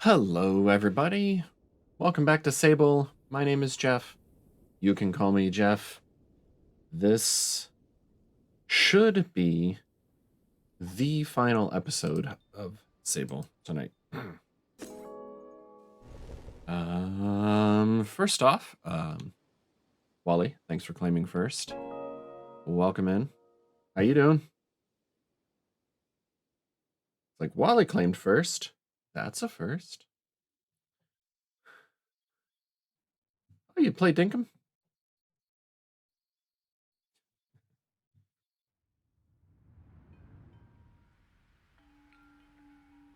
Hello, everybody. Welcome back to Sable. My name is Jeff. You can call me Jeff. This should be the final episode of Sable tonight. First off, Wally, thanks for claiming first. Welcome in. How you doing? It's like Wally claimed first. That's a first. Oh, you play Dinkum?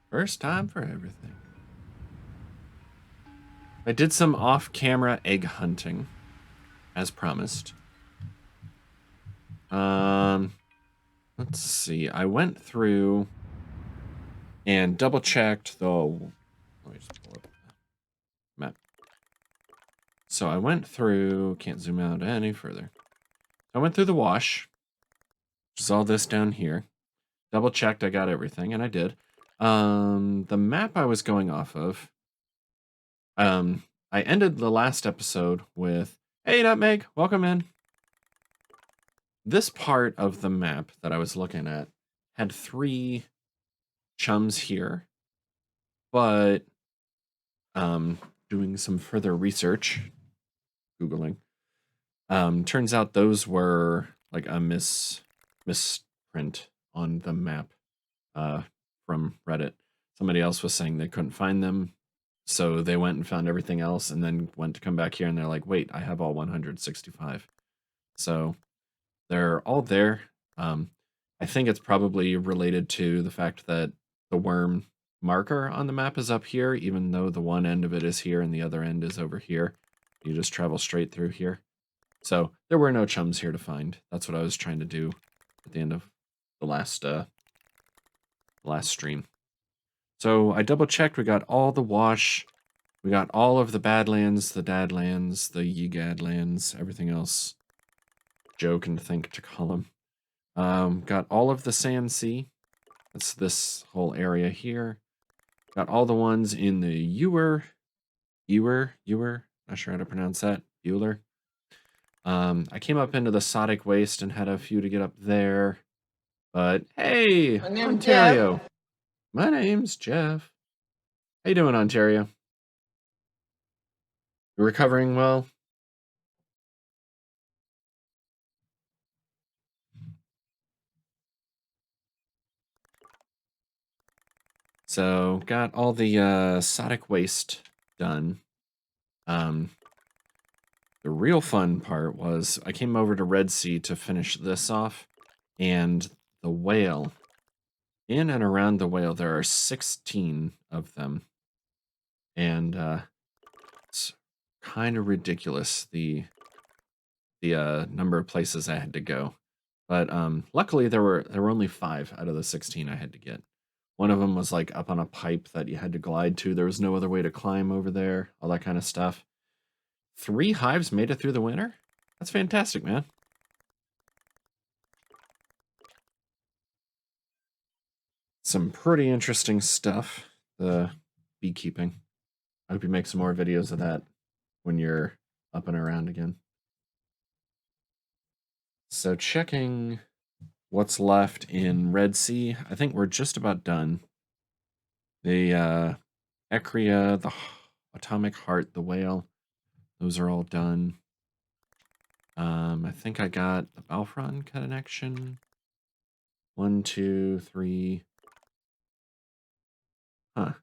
First time for everything. I did some off-camera egg hunting, as promised. Let's see. I went through and double-checked the... Let me just pull up the map. So I went through... Can't zoom out any further. I went through the wash, which is all this down here. Double-checked I got everything, and I did. The map I was going off of... I ended the last episode with, "Hey, Nutmeg, welcome in." This part of the map that I was looking at had 3 chums here, but doing some further research, Googling, turns out those were like a misprint on the map from Reddit. Somebody else was saying they couldn't find them, so they went and found everything else and then went to come back here and they're like, wait, I have all 165. So they're all there. I think it's probably related to the fact that the worm marker on the map is up here, even though the one end of it is here and the other end is over here. You just travel straight through here. So there were no chums here to find. That's what I was trying to do at the end of the last stream. So I double checked. We got all the wash. We got all of the Badlands, the Dadlands, the Yegadlands, everything else Joe can think to call them. Got all of the Sand Sea. That's this whole area here. Got all the ones in the Ewer, not sure how to pronounce that, Euler. I came up into the Sodic Waste and had a few to get up there. But hey, Ontario. Jeff. My name's Jeff. How you doing, Ontario? You recovering well? So, got all the Sodic Waste done. The real fun part was I came over to Red Sea to finish this off, and the whale, in and around the whale, there are 16 of them. And it's kind of ridiculous, the number of places I had to go. But luckily there were only 5 out of the 16 I had to get. One of them was like up on a pipe that you had to glide to. There was no other way to climb over there, all that kind of stuff. 3 hives made it through the winter? That's fantastic, man. Some pretty interesting stuff, the beekeeping. I hope you make some more videos of that when you're up and around again. So checking what's left in Red Sea, I think we're just about done. The Ecria, the Atomic Heart, the whale, those are all done. I think I got the Balfron connection. 1, 2, 3. Huh.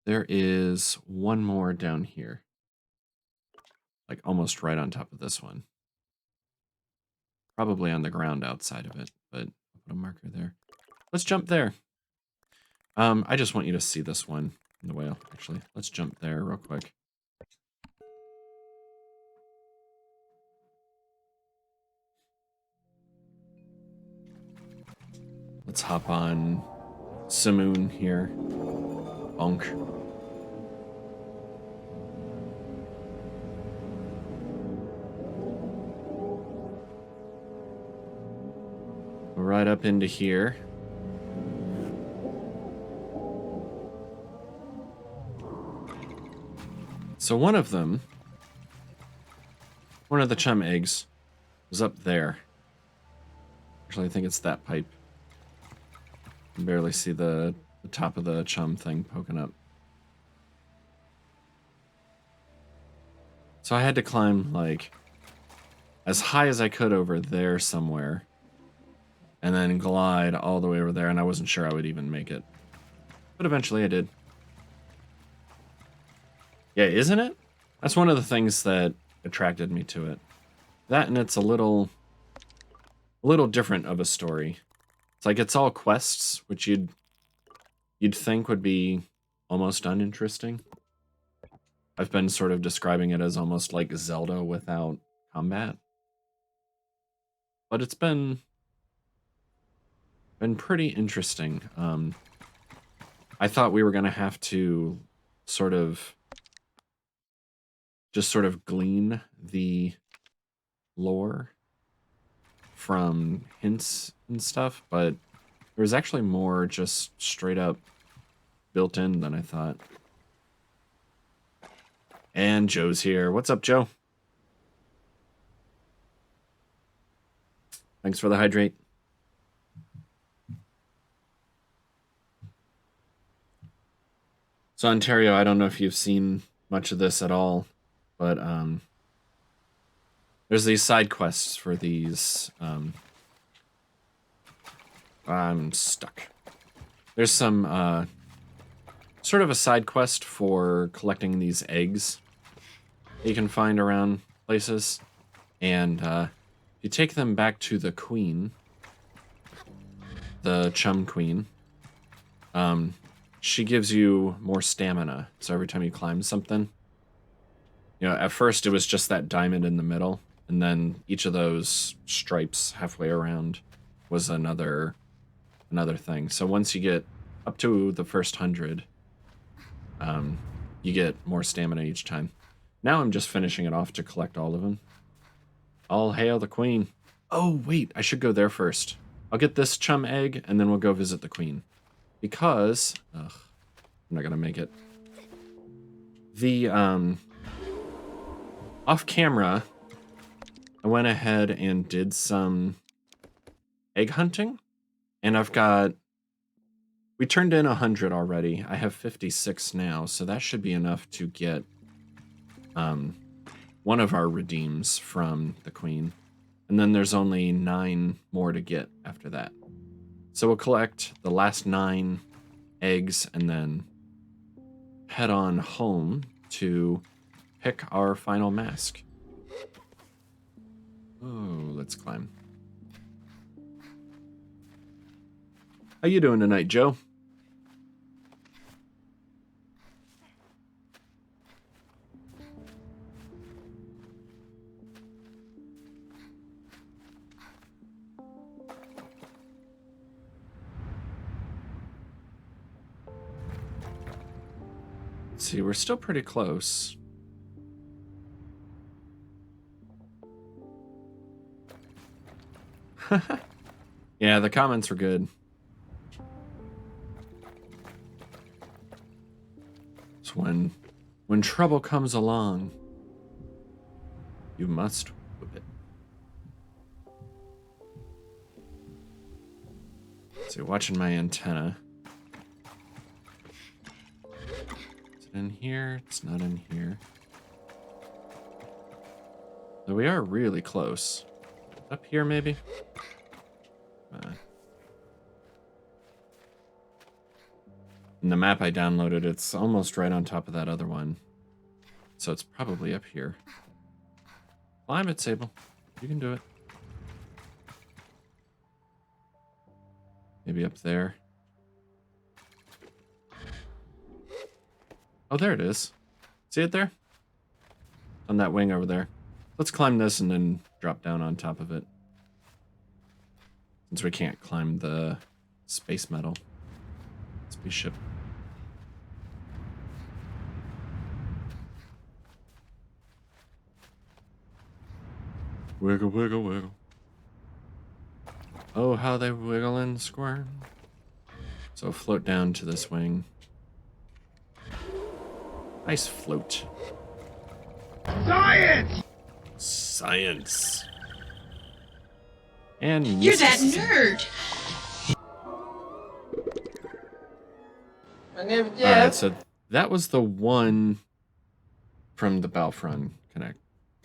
There is one more down here. Like almost right on top of this one. Probably on the ground outside of it, but I'll put a marker there. Let's jump there. I just want you to see this one in the whale, actually. Let's jump there real quick. Let's hop on Simoon here. Bonk. Right up into here. So one of them, one of the chum eggs, was up there. Actually, I think it's that pipe. You can barely see the top of the chum thing poking up. So I had to climb, like, as high as I could over there somewhere. And then glide all the way over there, and I wasn't sure I would even make it. But eventually I did. Yeah, isn't it? That's one of the things that attracted me to it. That, and it's a little different of a story. It's like it's all quests, which you'd think would be almost uninteresting. I've been sort of describing it as almost like Zelda without combat. But it's been pretty interesting. I thought we were going to have to just sort of glean the lore from hints and stuff, but there was actually more just straight up built in than I thought. And Joe's here. What's up, Joe? Thanks for the hydrate. So Ontario, I don't know if you've seen much of this at all, but there's these side quests for these. I'm stuck. There's some sort of a side quest for collecting these eggs that you can find around places, and you take them back to the queen, the chum queen. She gives you more stamina, so every time you climb something, you know, at first it was just that diamond in the middle, and then each of those stripes halfway around was another thing. So once you get up to the first 100, you get more stamina each time. Now I'm just finishing it off to collect all of them. All hail the queen. Oh, wait, I should go there first. I'll get this chum egg, and then we'll go visit the queen. Because, I'm not gonna make it. The, off camera, I went ahead and did some egg hunting, and we turned in 100 already. I have 56 now, so that should be enough to get, one of our redeems from the queen. And then there's only 9 more to get after that. So we'll collect the last 9 eggs and then head on home to pick our final mask. Oh, let's climb. How you doing tonight, Joe? Let's see, we're still pretty close. Yeah, the comments were good. It's when trouble comes along, you must whip it. So watching my antenna. Is it in here? It's not in here. So we are really close. Up here, maybe? In the map I downloaded, it's almost right on top of that other one. So it's probably up here. Climb it, Sable. You can do it. Maybe up there. Oh, there it is. See it there? On that wing over there. Let's climb this and then drop down on top of it. Since we can't climb the space metal. Spaceship. Wiggle, wiggle, wiggle. Oh, how they wiggle and squirm. So float down to this wing. Nice float. Science! Science. And You're that nerd. Alright, so that was the one from the Balfron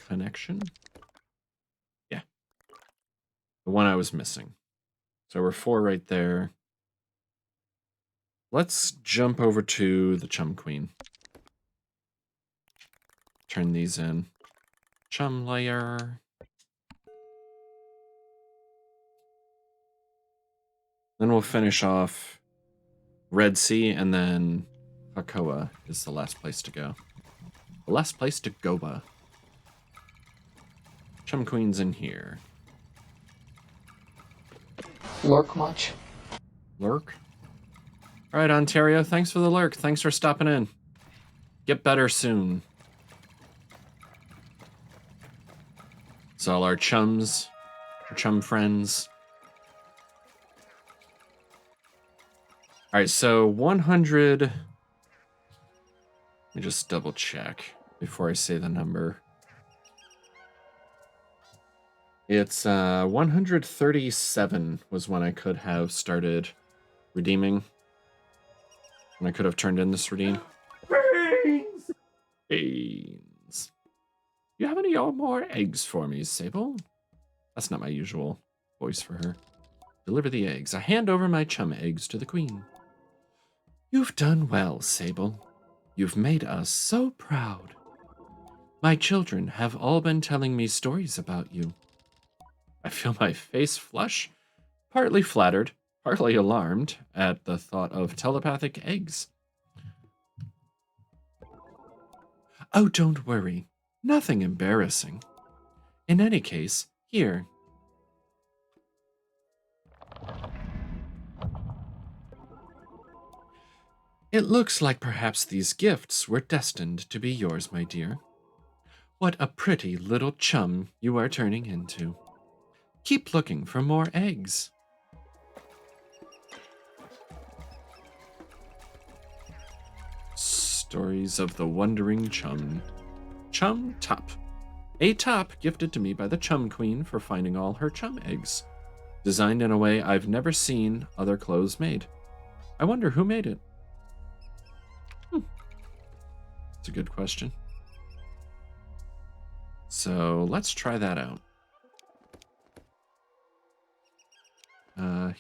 connection? Yeah. The one I was missing. So we're 4 right there. Let's jump over to the Chum Queen. Turn these in. Chum layer. Then we'll finish off Red Sea, and then Hakoa is the last place to go. The last place to go. Chum Queen's in here. Lurk much? Lurk? Alright, Ontario, thanks for the lurk. Thanks for stopping in. Get better soon. So all our chums, our chum friends. Alright, so 100... Let me just double check before I say the number. It's 137 was when I could have started redeeming. When I could have turned in this redeem. Beans! Beans. You have any more eggs for me, Sable? That's not my usual voice for her. Deliver the eggs. I hand over my chum eggs to the queen. You've done well, Sable. You've made us so proud. My children have all been telling me stories about you. I feel my face flush, partly flattered, partly alarmed at the thought of telepathic eggs. Oh, don't worry. Nothing embarrassing. In any case, here. It looks like perhaps these gifts were destined to be yours, my dear. What a pretty little chum you are turning into. Keep looking for more eggs. Stories of the Wandering Chum. Chum Top. A top gifted to me by the Chum Queen for finding all her chum eggs. Designed in a way I've never seen other clothes made. I wonder who made it. That's a good question. So let's try that out.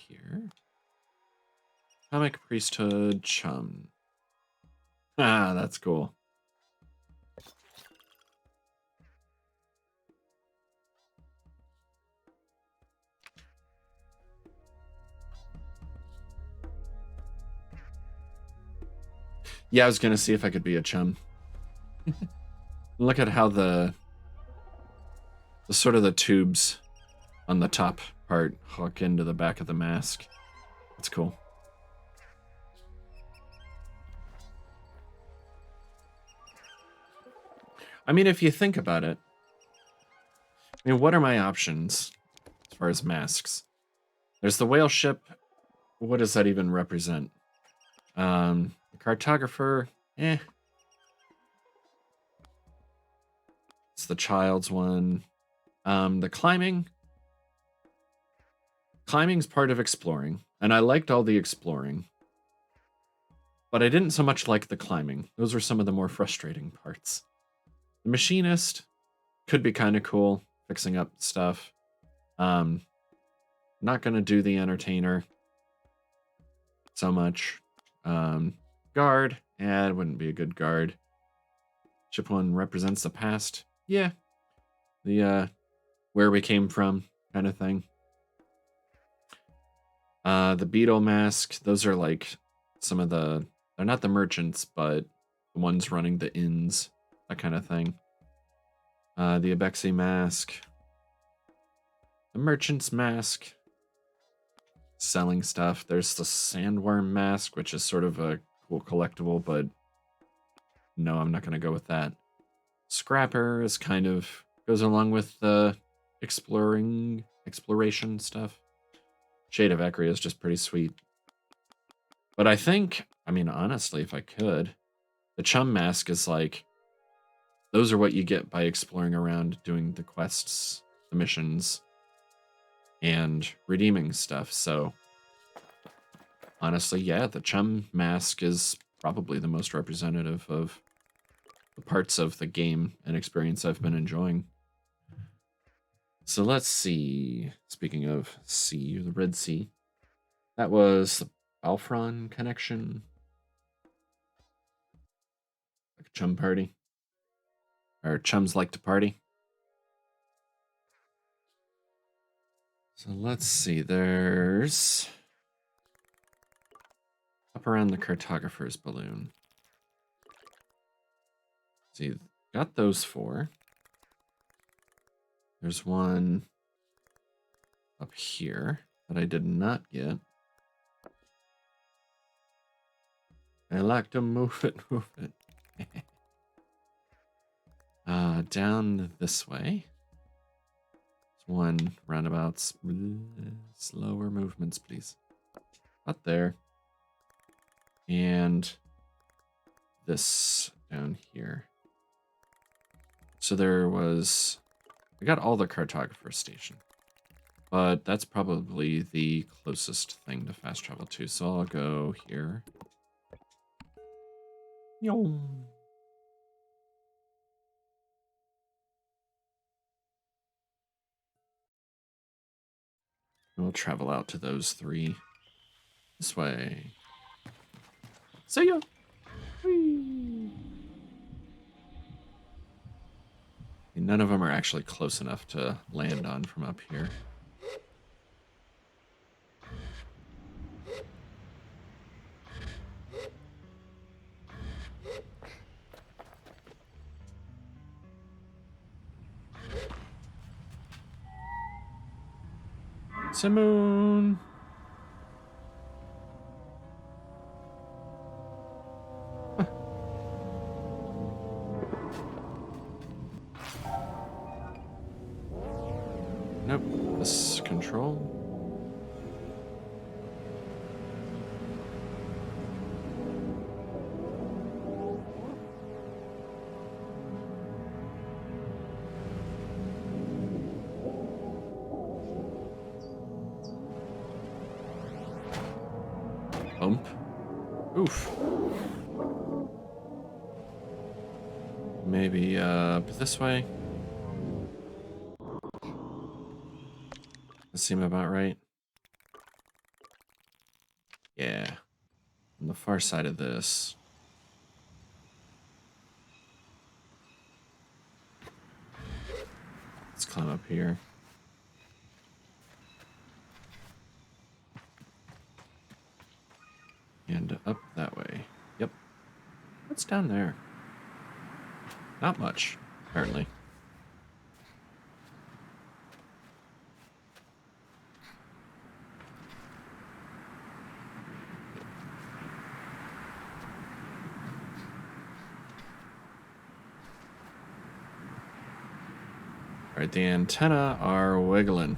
Here. Comic Priesthood Chum. Ah, that's cool. Yeah, I was gonna see if I could be a chum. Look at how the sort of the tubes on the top part hook into the back of the mask. That's cool. I mean, if you think about it, I mean, what are my options as far as masks? There's the whale ship. What does that even represent? The cartographer, eh. It's the child's one. The climbing. Climbing's part of exploring, and I liked all the exploring. But I didn't so much like the climbing. Those were some of the more frustrating parts. The machinist could be kind of cool, fixing up stuff. Not gonna do the entertainer so much. Guard, it wouldn't be a good guard. Ship one represents the past. Yeah. The where we came from kind of thing. The beetle mask, those are like some of the, they're not the merchants, but the ones running the inns, that kind of thing. The Abexi mask. The merchant's mask. Selling stuff. There's the sandworm mask, which is sort of a cool collectible, but no, I'm not going to go with that. Scrapper is kind of, goes along with the exploration stuff. Shade of Ecria is just pretty sweet. But I think, I mean, honestly, if I could, the chum mask is like those are what you get by exploring around, doing the quests, the missions, and redeeming stuff. So honestly, yeah, the chum mask is probably the most representative of the parts of the game and experience I've been enjoying. So let's see. Speaking of sea, the Red Sea, that was the Balfron connection, like a chum party, or chums like to party. So let's see. There's up around the cartographer's balloon. See, got those 4. There's one up here that I did not get. I like to move it, move it. Down this way. There's one roundabouts. Slower movements, please. Up there. And this down here. So there was... I got all the cartographer station. But that's probably the closest thing to fast travel to. So I'll go here. Yum. We'll travel out to those 3. This way. See ya! Whee! None of them are actually close enough to land on from up here. Simone! Nope. This control. Bump. Oof. Maybe this way. That seem about right. Yeah. On the far side of this. Let's climb up here. And up that way. Yep. What's down there? Not much, apparently. All right, the antennae are wiggling.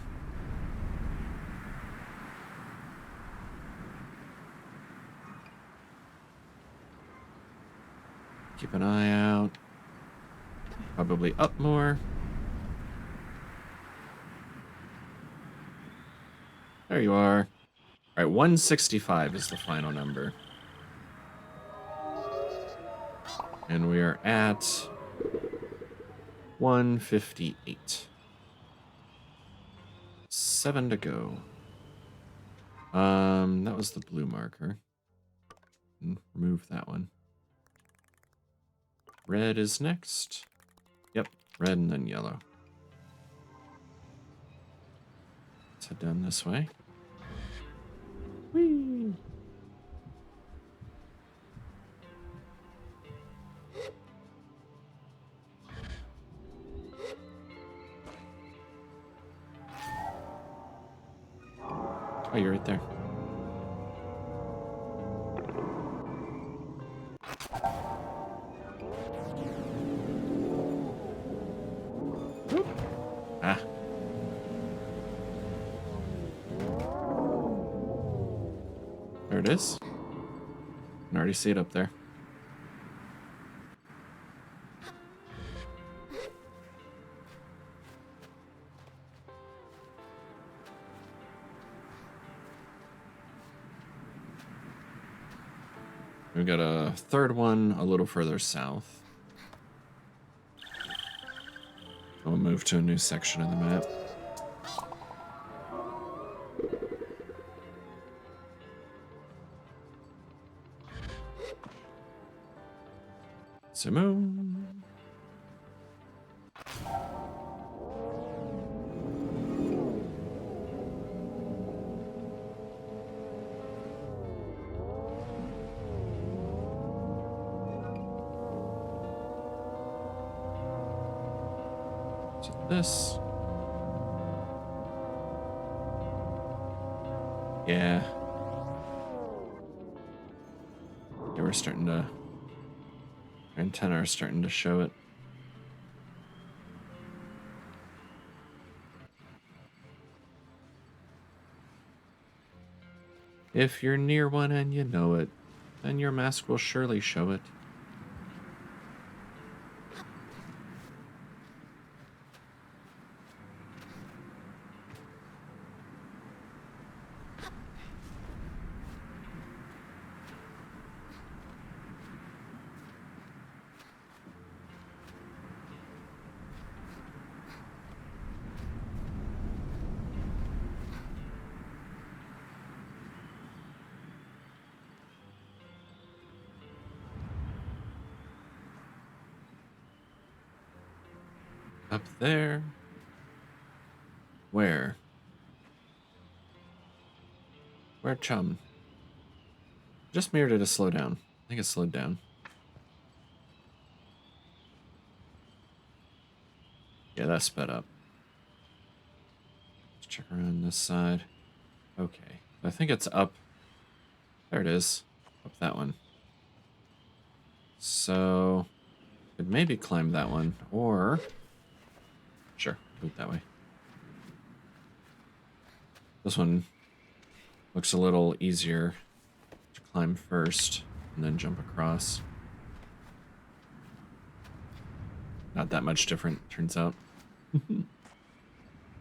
Keep an eye out. Probably up more. There you are. All right, 165 is the final number. And we are at 158. 7 to go. That was the blue marker. Remove that one. Red is next. Yep, red and then yellow. Let's head down this way. Whee! Oh, you're right there. Ah. There it is. I can already see it up there. We got a third one a little further south. We'll move to a new section of the map. Simone. So this. Yeah. Yeah, we're starting to. Our antennae are starting to show it. If you're near one and you know it, then your mask will surely show it. Up there. Where? Where, chum? Just mirrored it to slow down. I think it slowed down. Yeah, that sped up. Let's check around this side. Okay. I think it's up. There it is. Up that one. So, could maybe climb that one, or... Sure, do it that way. This one looks a little easier to climb first, and then jump across. Not that much different, turns out.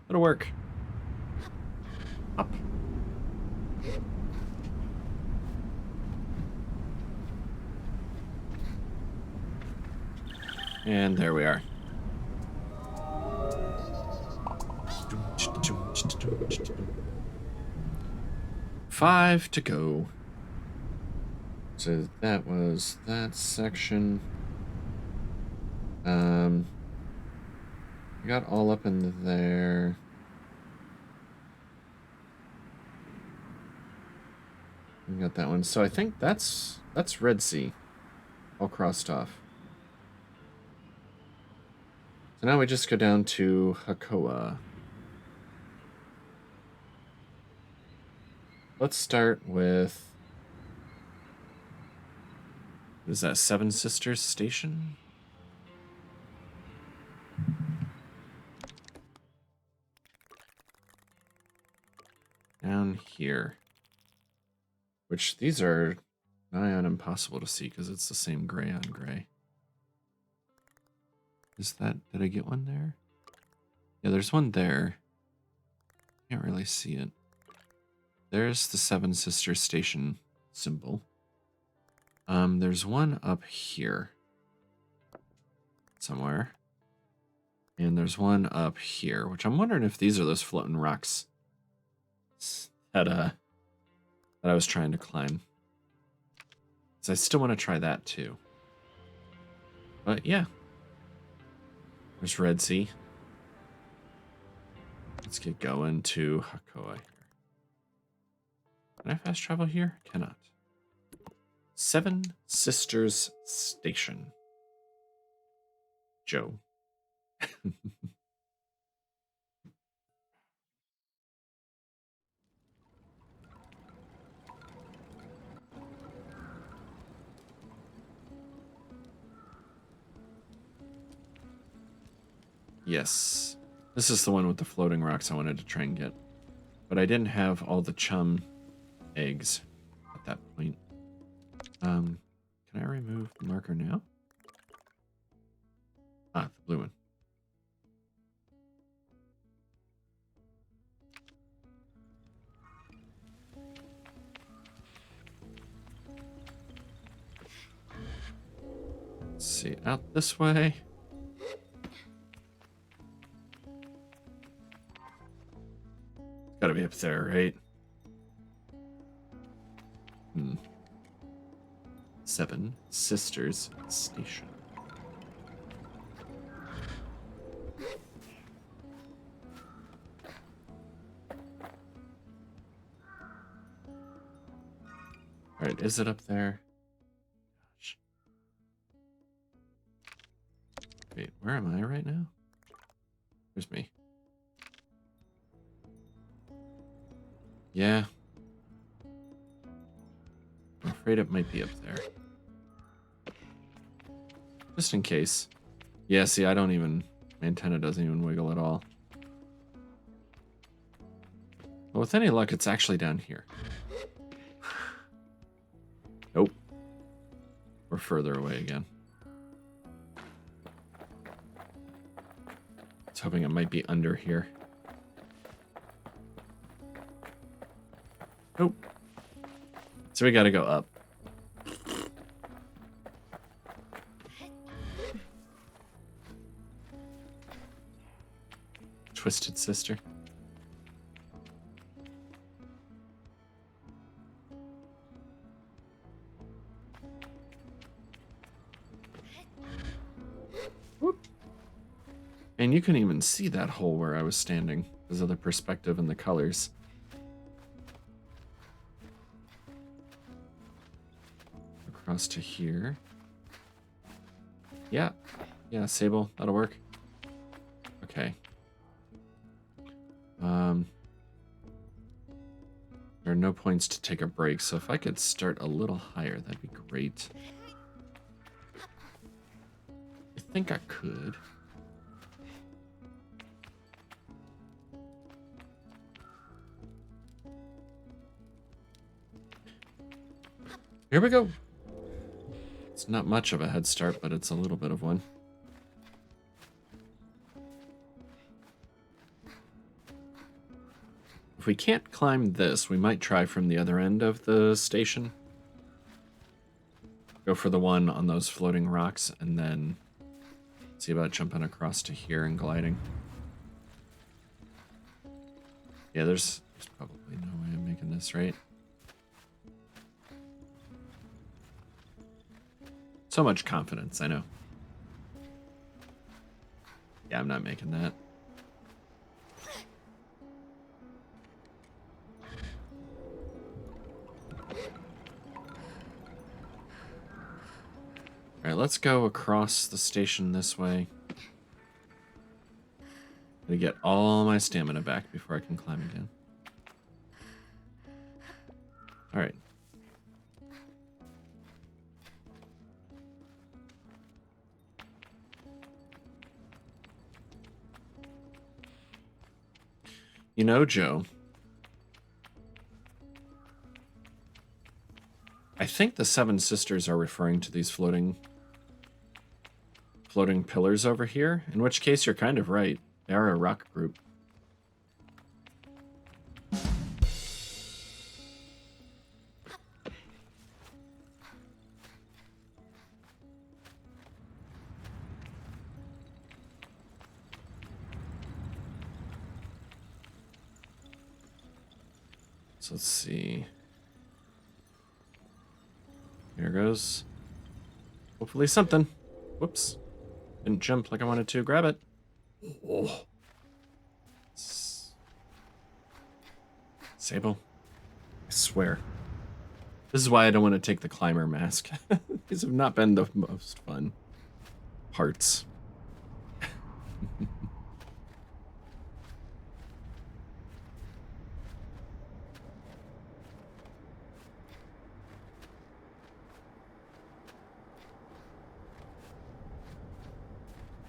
It'll work. Up. And there we are. Five to go. So that was that section. I got all up in there. We got that one. So I think that's Red Sea, all crossed off. So now we just go down to Hakoa. Let's start with... What is that, Seven Sisters Station? Down here. Which these are nigh on impossible to see because it's the same gray on gray. Is that... Did I get one there? Yeah, there's one there. Can't really see it. There's the Seven Sisters Station symbol. There's one up here. Somewhere. And there's one up here, which I'm wondering if these are those floating rocks that I was trying to climb. So I still want to try that too. But yeah. There's Red Sea. Let's get going to Hakoa here. Can I fast travel here? Cannot. Seven Sisters Station. Joe. Yes. This is the one with the floating rocks I wanted to try and get. But I didn't have all the chum eggs at that point. Can I remove the marker now? Ah, the blue one. see, out this way. It's gotta be up there, right? 7 Sisters Station. Alright, is it up there? Gosh. Wait, where am I right now? Where's me? Yeah. I'm afraid it might be up there. Just in case. Yeah, see, I don't even... My antenna doesn't even wiggle at all. Well, with any luck, it's actually down here. Nope. We're further away again. I was hoping it might be under here. Nope. So we gotta go up. Twisted Sister. Whoop. And you can even see that hole where I was standing because of the perspective and the colors. Across to here. Yeah. Yeah, Sable. That'll work. Okay. There are no points to take a break, so if I could start a little higher, that'd be great. I think I could. Here we go. It's not much of a head start, but it's a little bit of one. If we can't climb this, we might try from the other end of the station. Go for the one on those floating rocks, and then see about jumping across to here and gliding. Yeah, there's probably no way of making this right. So much confidence, I know. Yeah, I'm not making that. Alright, let's go across the station this way. I'm gonna get all my stamina back before I can climb again. Alright. You know, Joe, I think the 7 Sisters are referring to these floating pillars over here, in which case you're kind of right. They are a rock group. So let's see. Here goes. Hopefully something. Whoops. Didn't jump like I wanted to. Grab it. Oh. Sable. I swear. This is why I don't want to take the climber mask. These have not been the most fun parts.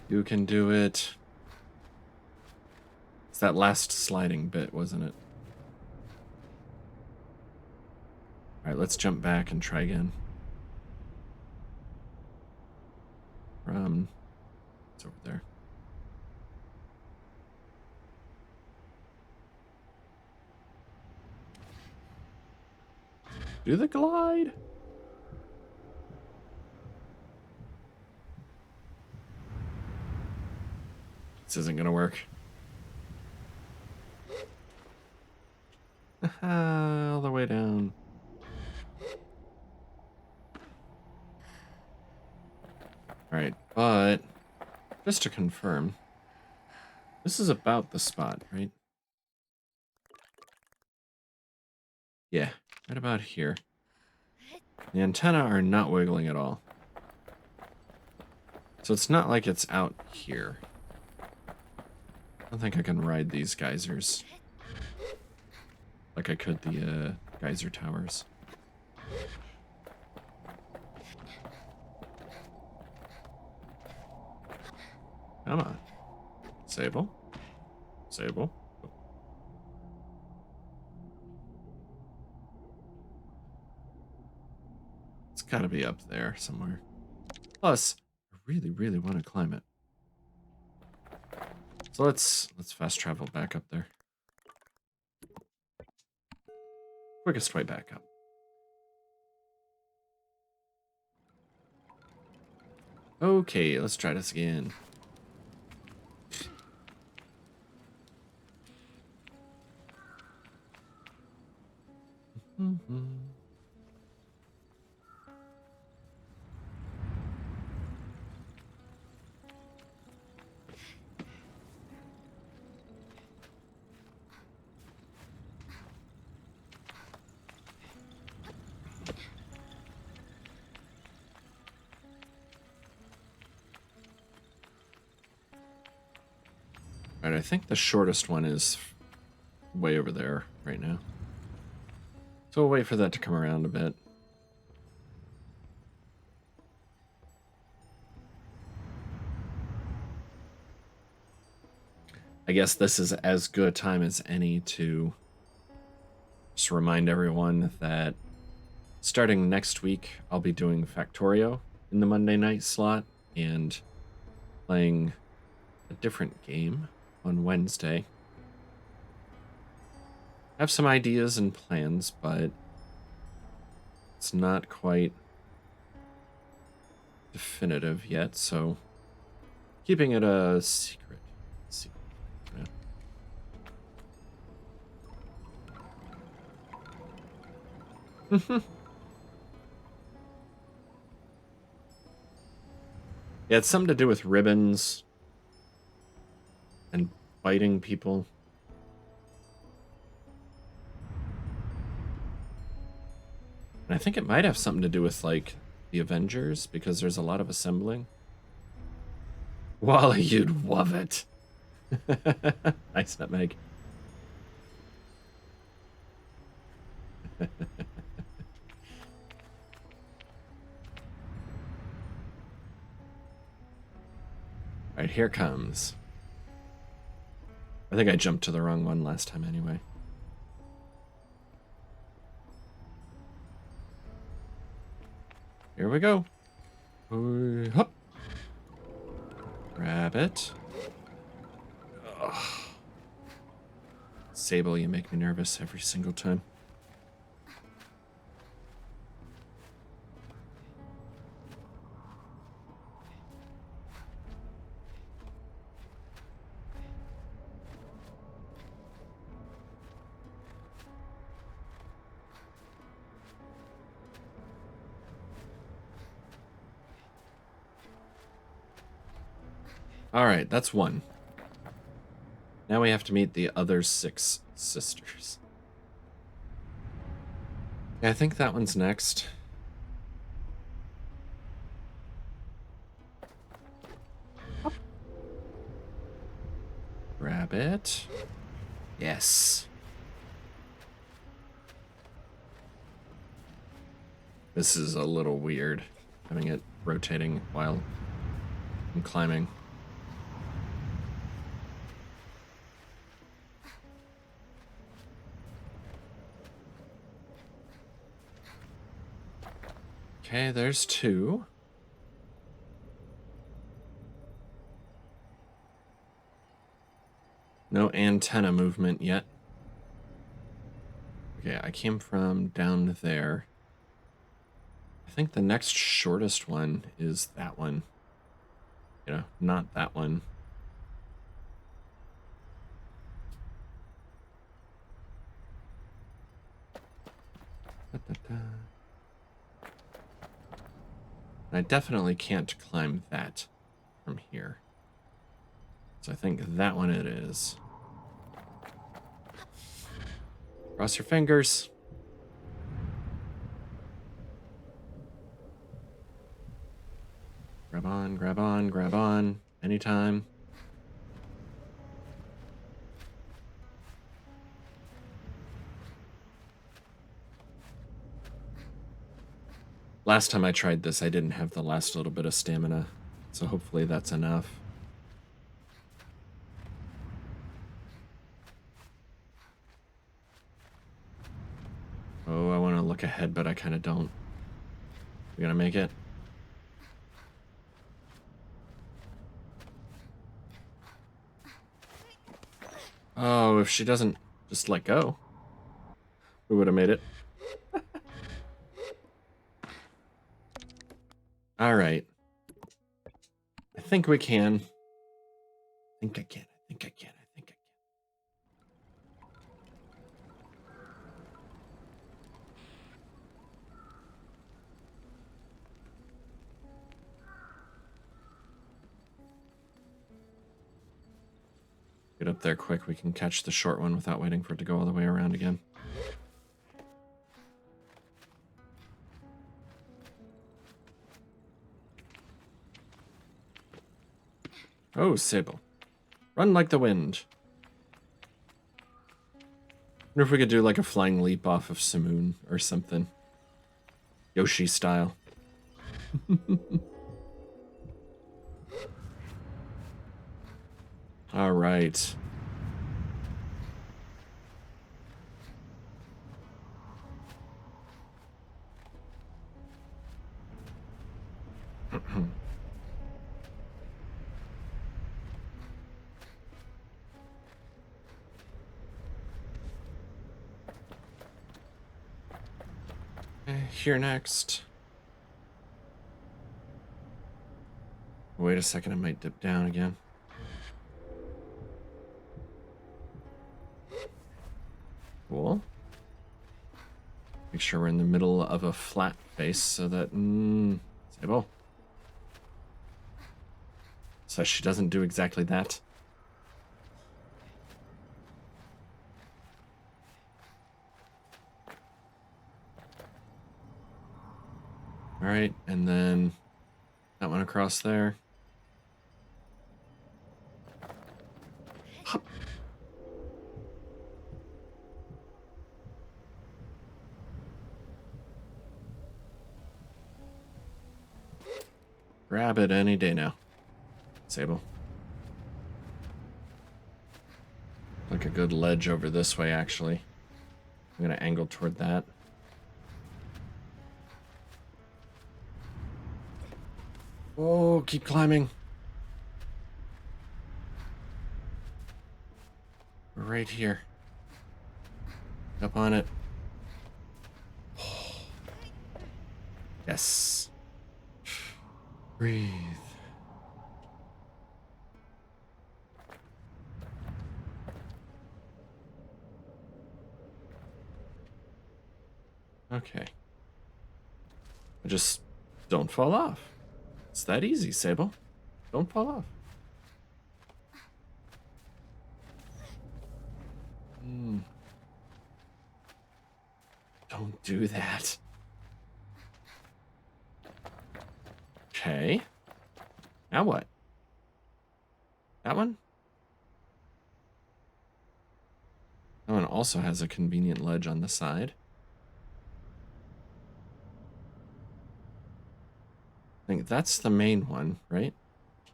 You can do it. It's that last sliding bit, wasn't it? Alright, let's jump back and try again. It's over there. Do the glide. This isn't gonna work. All the way down. Alright, but just to confirm, this is about the spot, right? Yeah, right about here. The antennae are not wiggling at all. So it's not like it's out here. I don't think I can ride these geysers like I could the geyser towers. Come on. Sable. Sable. It's gotta be up there somewhere. Plus, I really, really want to climb it. So let's fast travel back up there. Quickest way back up. Okay, let's try this again. Alright, I think the shortest one is way over there right now. So we'll wait for that to come around a bit. I guess this is as good a time as any to just remind everyone that starting next week, I'll be doing Factorio in the Monday night slot and playing a different game on Wednesday. I have some ideas and plans, but it's not quite definitive yet, so keeping it a secret. Yeah. Yeah, it's something to do with ribbons and biting people. And I think it might have something to do with, like, the Avengers, because there's a lot of assembling. Wally, you'd love it. Nice nutmeg. Alright, here comes. I think I jumped to the wrong one last time anyway. Here we go. Hop. Grab it. Ugh. Sable, you make me nervous every single time. Alright, that's one. Now we have to meet the other 6 sisters. Yeah, I think that one's next. Grab it. Yes. This is a little weird, having it rotating while I'm climbing. Okay, there's 2. No antenna movement yet. Okay, I came from down there. I think the next shortest one is that one. You know, not that one. Da-da-da. I definitely can't climb that from here. So I think that one it is. Cross your fingers. Grab on, grab on, grab on. Anytime. Last time I tried this, I didn't have the last little bit of stamina. So hopefully that's enough. Oh, I want to look ahead, but I kind of don't. We gonna make it? Oh, if she doesn't just let go, we would have made it. All right. I think we can. I think I can. I think I can. I think I can. Get up there quick. We can catch the short one without waiting for it to go all the way around again. Oh, Sable. Run like the wind. Wonder if we could do like a flying leap off of Simoon or something. Yoshi style. All right. Here next. Wait a second, I might dip down again. Cool. Make sure we're in the middle of a flat face so that... Sable. So she doesn't do exactly that. All right, and then that one across there. Hop. Grab it any day now. Sable. Like a good ledge over this way, actually. I'm gonna angle toward that. Oh, keep climbing. We're right here. Up on it. Yes. Breathe. Okay. Just don't fall off. It's that easy, Sable. Don't fall off. Don't do that. Okay. Now what? That one? That one also has a convenient ledge on the side. I think that's the main one, right?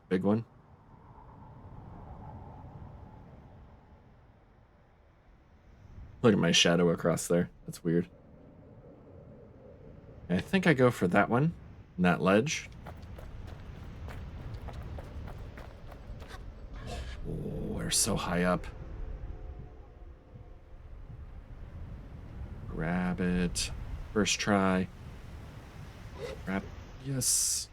Big one. Look at my shadow across there. That's weird. I think I go for that one. That ledge. Oh, we're so high up. Grab it. First try. Grab. Yes.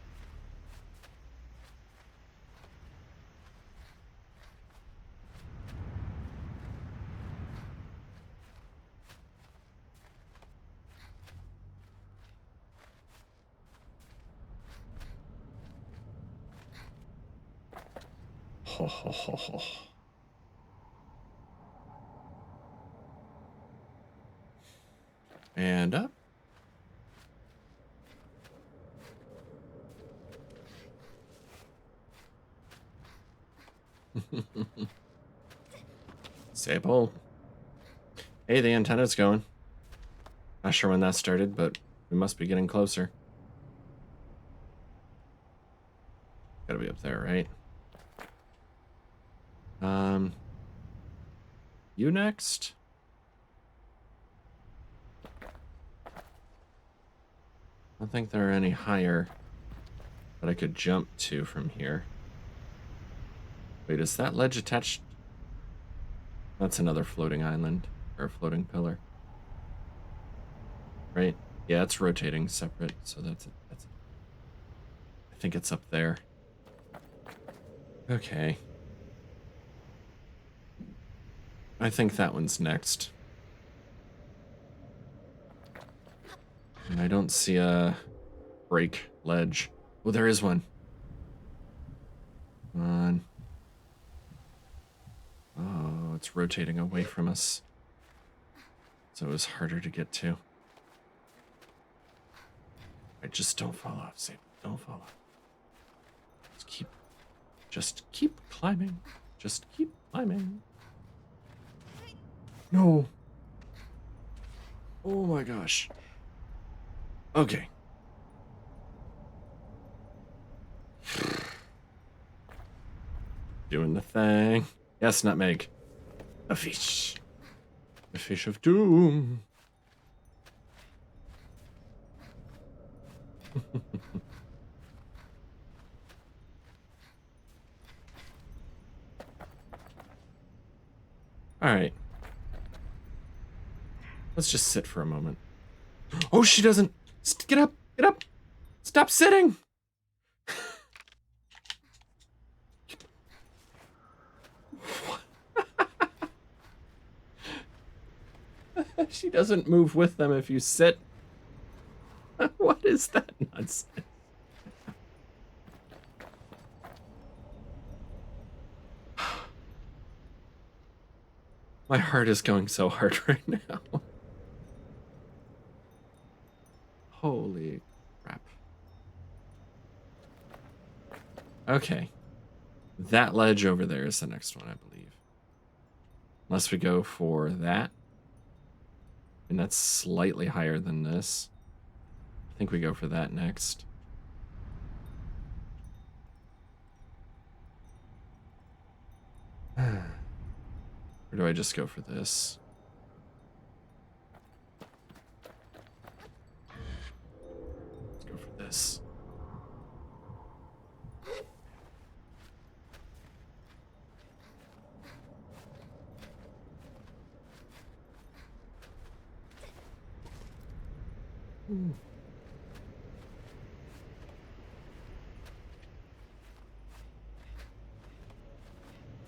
And up. Sable. Hey, the antenna's going. Not sure when that started, but we must be getting closer. Gotta be up there, right? You next? I don't think there are any higher that I could jump to from here. Wait, is that ledge attached? That's another floating island, or a floating pillar. Right? Yeah, it's rotating separate, so that's it. That's it. I think it's up there. Okay. I think that one's next. And I don't see a break ledge. Oh, there is one. Come on. Oh, it's rotating away from us. So it's harder to get to. I just don't fall off, Sable. Don't fall off. Just keep climbing. Just keep climbing. No. Oh my gosh. Okay. Doing the thing. Yes, nutmeg. A fish. A fish of doom. All right. Let's just sit for a moment. Oh, she doesn't. Get up. Get up. Stop sitting. She doesn't move with them if you sit. What is that nonsense? My heart is going so hard right now. Holy crap. Okay. That ledge over there is the next one, I believe. Unless we go for that. And that's slightly higher than this. I think we go for that next. Or do I just go for this? Let's go for this.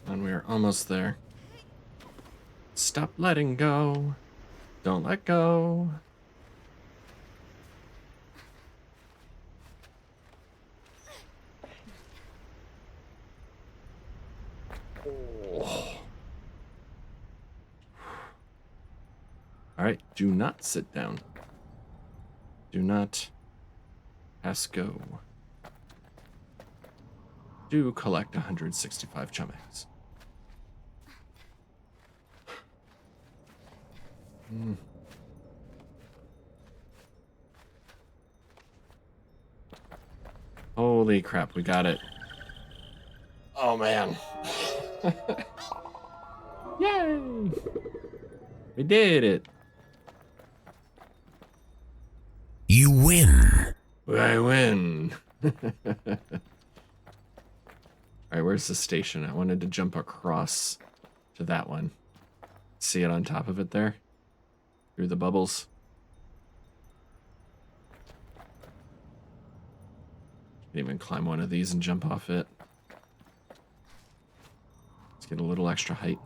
And we are almost there. Stop letting go. Don't let go. Oh. All right, do not sit down. Do not pass go. Do collect 165 chum eggs. Holy crap, we got it. Oh man. Yay! We did it. You win. I win. Alright, where's the station? I wanted to jump across to that one. See it on top of it there? Through the bubbles. Can even climb one of these and jump off it. Let's get a little extra height.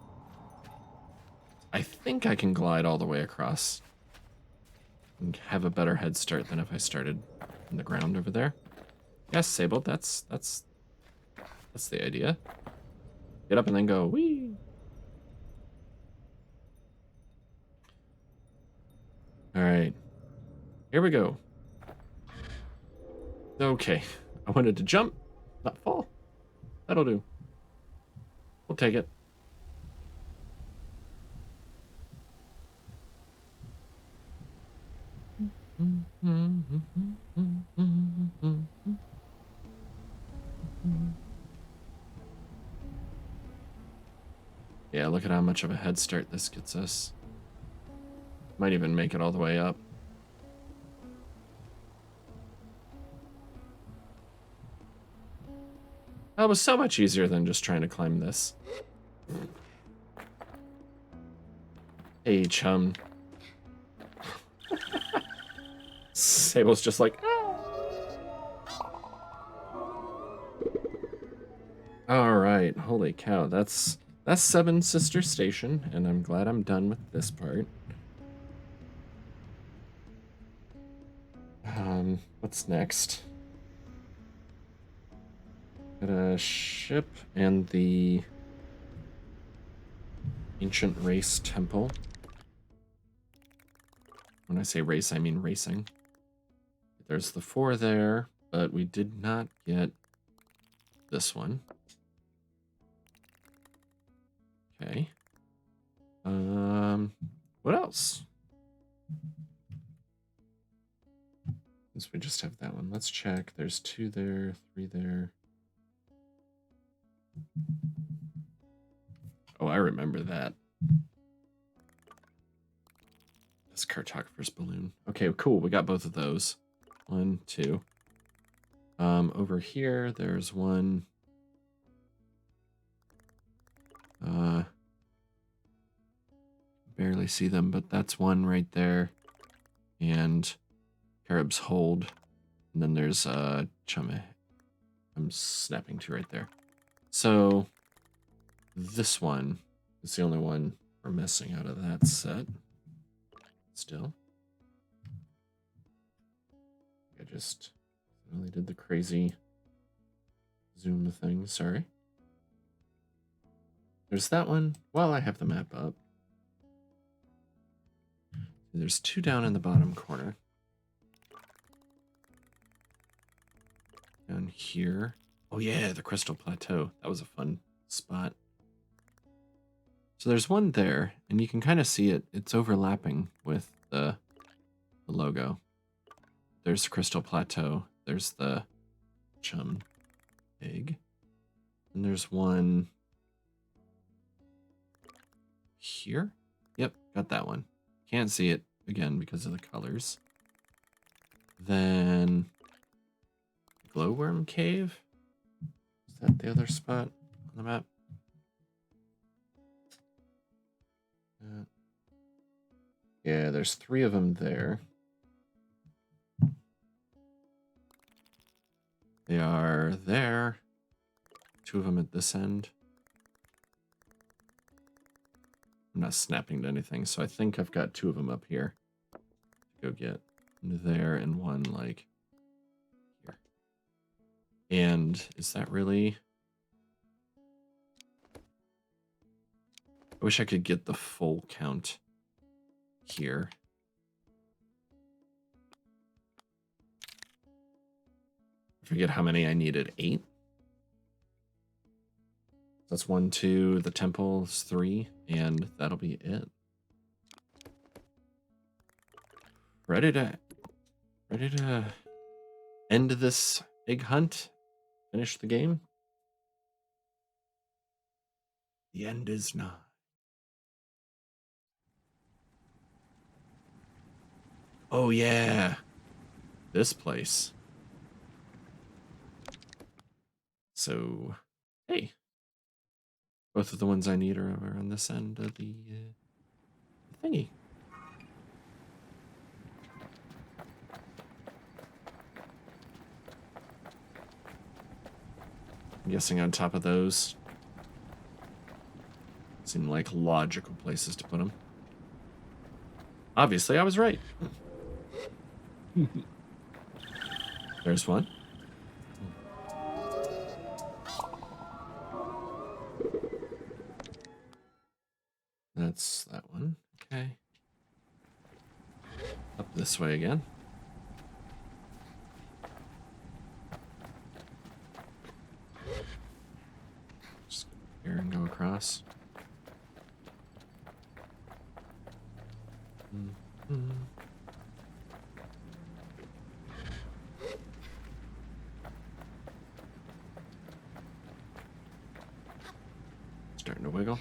I think I can glide all the way across. And have a better head start than if I started in the ground over there. Yes, Sable, that's the idea. Get up and then go. Whee! All right. Here we go. Okay. I wanted to jump, not fall. That'll do. We'll take it. Yeah, look at how much of a head start this gets us. Might even make it all the way up. That was so much easier than just trying to climb this. Hey, chum. Sable's just like, ah. All right, holy cow, that's Seven Sister Station, and I'm glad I'm done with this part. What's next? Got a ship and the ancient race temple. When I say race, I mean racing. There's the 4 there, but we did not get this one. Okay. What else? Since we just have that one, let's check. There's 2 there, 3 there. Oh, I remember that. This cartographer's balloon. Okay, cool. We got both of those. 1, 2. Over here, there's one. Barely see them, but that's one right there. And Carib's Hold. And then there's Chum. I'm snapping to right there. So this one is the only one we're missing out of that set. Still. I just really did the crazy zoom thing, sorry. There's that one. Well, I have the map up. There's 2 down in the bottom corner. Down here. Oh yeah, the Crystal Plateau. That was a fun spot. So there's one there, and you can kind of see it. It's overlapping with the logo. There's the Crystal Plateau. There's the Chum Egg. And there's one here. Yep, got that one. Can't see it, again, because of the colors. Then Glowworm Cave. Is that the other spot on the map? Yeah, there's 3 of them there. They are there. 2 of them at this end. I'm not snapping to anything, so I think I've got 2 of them up here to go get. There and one, like, here. And is that really... I wish I could get the full count here. I forget how many I needed. 8? That's 1, 2, the temple's 3, and that'll be it. Ready to end this egg hunt? Finish the game? The end is nigh. Oh yeah, this place. So, hey. Both of the ones I need are over on this end of the thingy. I'm guessing on top of those seem like logical places to put them. Obviously, I was right. There's one. That's that one. Okay. Up this way again. Just go here and go across. Mm-hmm. Starting to wiggle.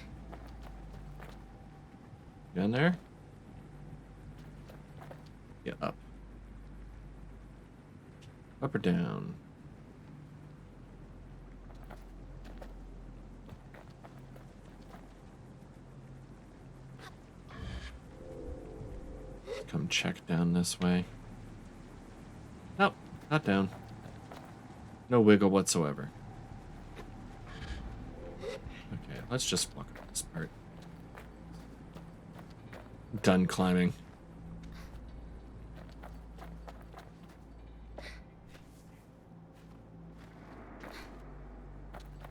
Down there? Yeah, up. Up or down? Come check down this way. Nope, not down. No wiggle whatsoever. Okay, let's just walk up this part. Done climbing.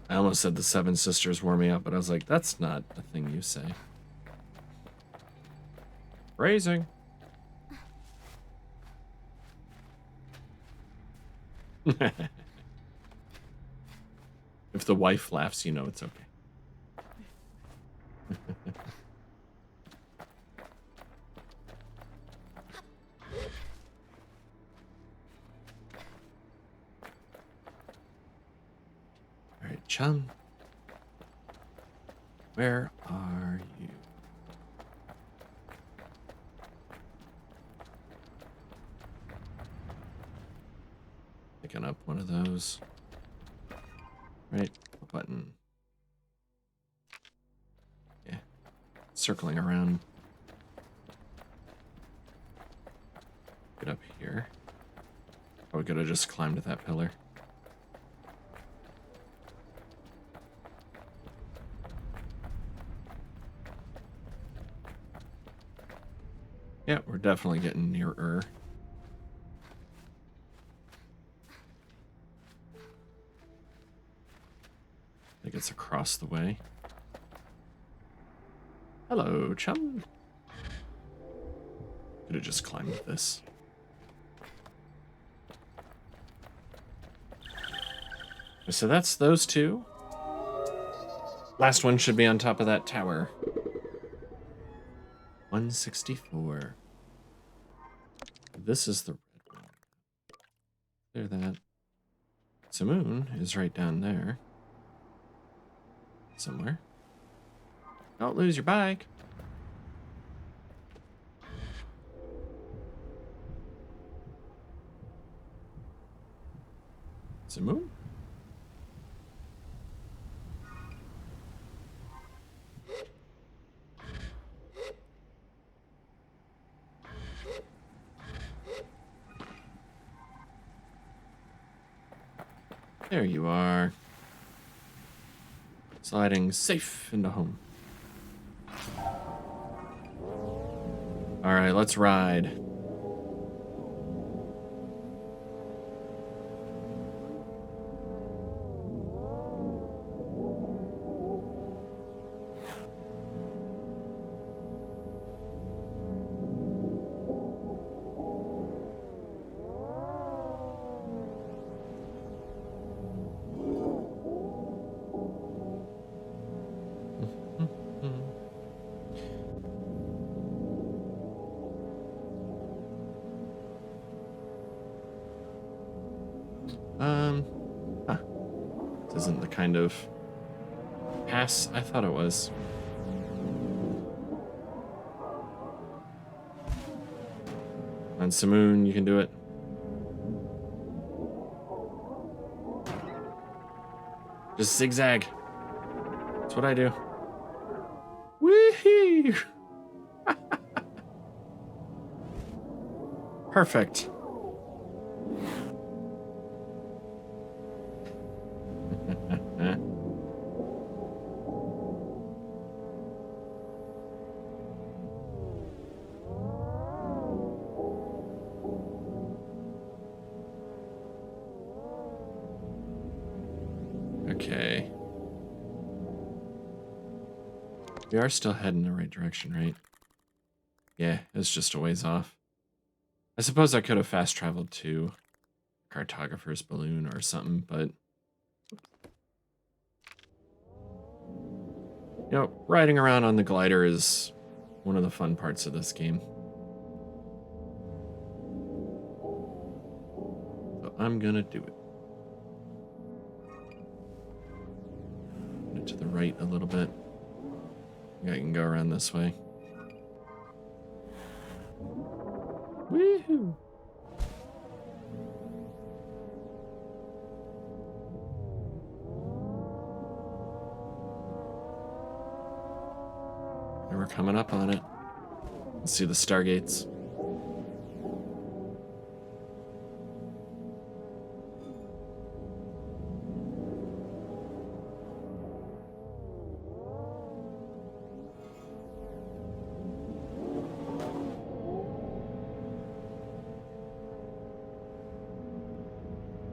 I almost said the Seven Sisters wore me out, but I was like, that's not a thing you say. Phrasing. If the wife laughs, you know it's okay. All right, Chum. Where are you? Picking up one of those. Right, button. Yeah, circling around. Get up here. Oh, we could have just climbed that pillar. Yeah, we're definitely getting nearer. I think it's across the way. Hello, chum. Could have just climbed this. So that's those two. Last one should be on top of that tower. 164. This is the red one. Clear that. Simoon is right down there. Somewhere. Don't lose your bike. Simoon? There you are. Sliding safe into home. All right, let's ride. Huh. This isn't the kind of pass I thought it was. On Simoon, you can do it. Just zigzag. That's what I do. Wee-hee! Perfect. Okay. We are still heading the right direction, right? Yeah, it's just a ways off. I suppose I could have fast traveled to cartographer's balloon or something, but you know, riding around on the glider is one of the fun parts of this game. So I'm gonna do it. Get to the right a little bit. I can go around this way. Woohoo! And we're coming up on it. Let's see the stargates.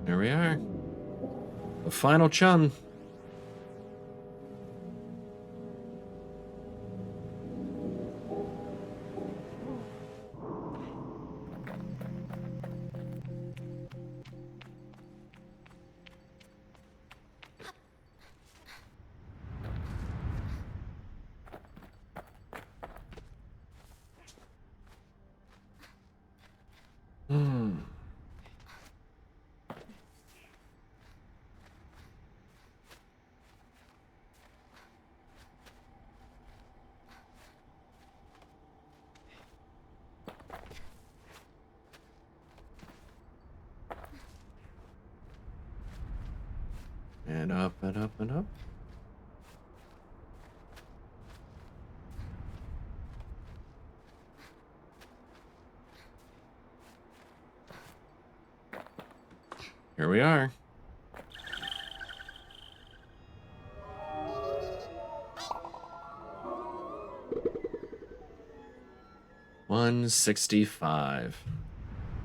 There we are. The final chum. Hmm. And up and up and up. Here we are. $165.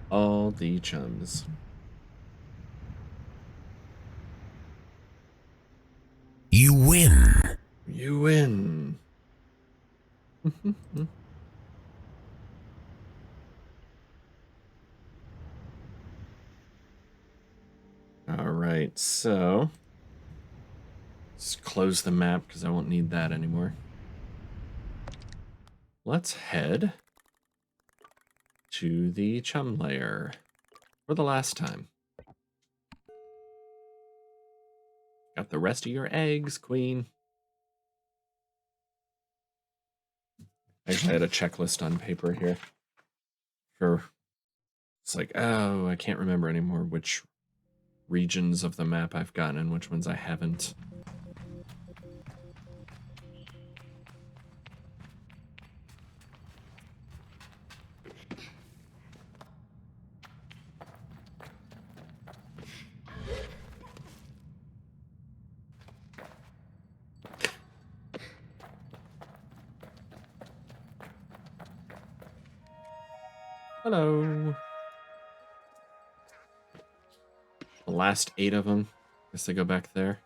All the chums. You win. You win. All right, so let's close the map because I won't need that anymore. Let's head to the chum layer for the last time. Got the rest of your eggs, queen. Actually, I had a checklist on paper here. It's like, oh, I can't remember anymore which regions of the map I've gotten and which ones I haven't. Hello. The last 8 of them. Guess they go back there.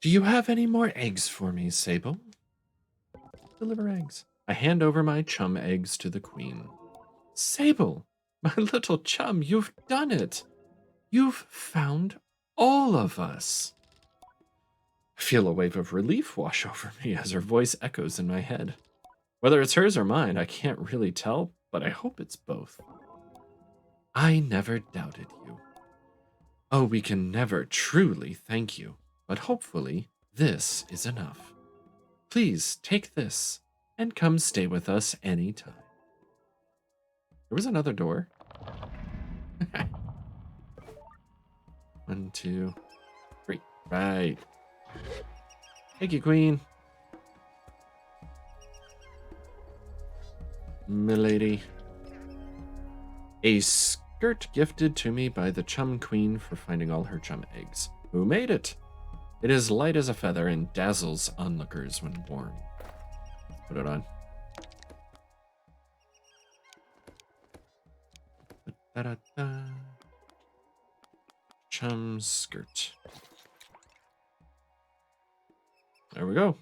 Do you have any more eggs for me, Sable? Deliver eggs. I hand over my chum eggs to the queen. Sable, my little chum, you've done it. You've found all of us. I feel a wave of relief wash over me as her voice echoes in my head. Whether it's hers or mine, I can't really tell, but I hope it's both. I never doubted you. Oh, we can never truly thank you, but hopefully this is enough. Please take this and come stay with us anytime. There was another door. 1, 2, 3. Right. Thank you, queen. Milady. A skirt gifted to me by the chum queen for finding all her chum eggs. Who made it? It is light as a feather and dazzles onlookers when worn. Put it on. Da-da-da. Chum skirt. There we go.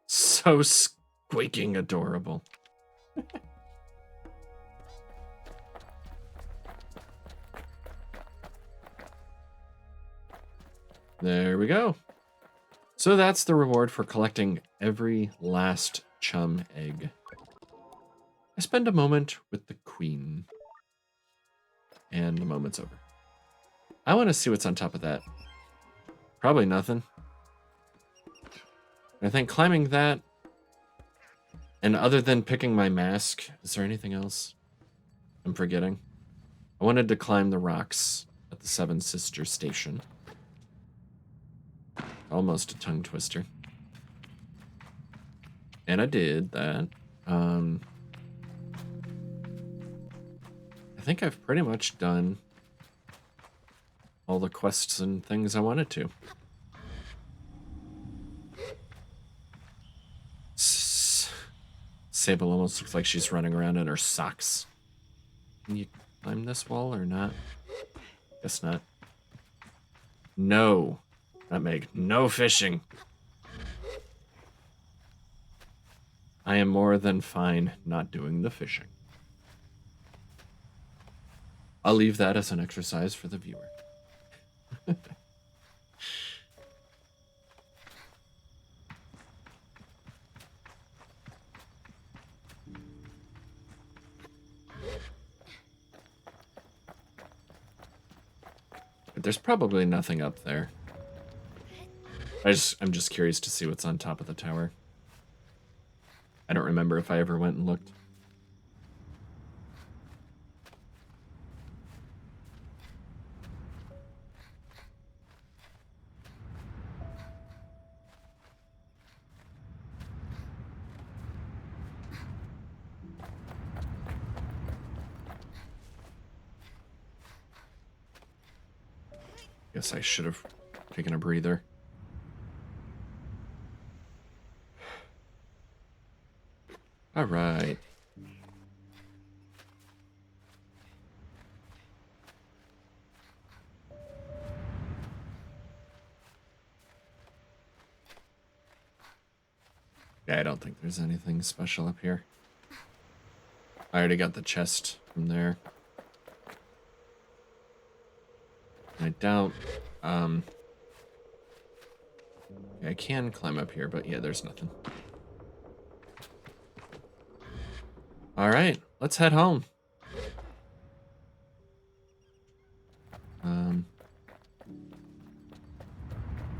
So squeaking adorable. There we go. So that's the reward for collecting every last chum egg. I spend a moment with the queen. And the moment's over. I want to see what's on top of that. Probably nothing. I think climbing that, and other than picking my mask, is there anything else I'm forgetting? I wanted to climb the rocks at the Seven Sisters station. Almost a tongue twister. And I did that. I think I've pretty much done all the quests and things I wanted to. Sable almost looks like she's running around in her socks. Can you climb this wall or not? Guess not. No. Nutmeg. No fishing. I am more than fine not doing the fishing. I'll leave that as an exercise for the viewer. But there's probably nothing up there. I'm just curious to see what's on top of the tower. I don't remember if I ever went and looked. Guess I should have taken a breather. All right. Yeah, I don't think there's anything special up here. I already got the chest from there. I doubt, I can climb up here, but yeah, there's nothing. All right, let's head home.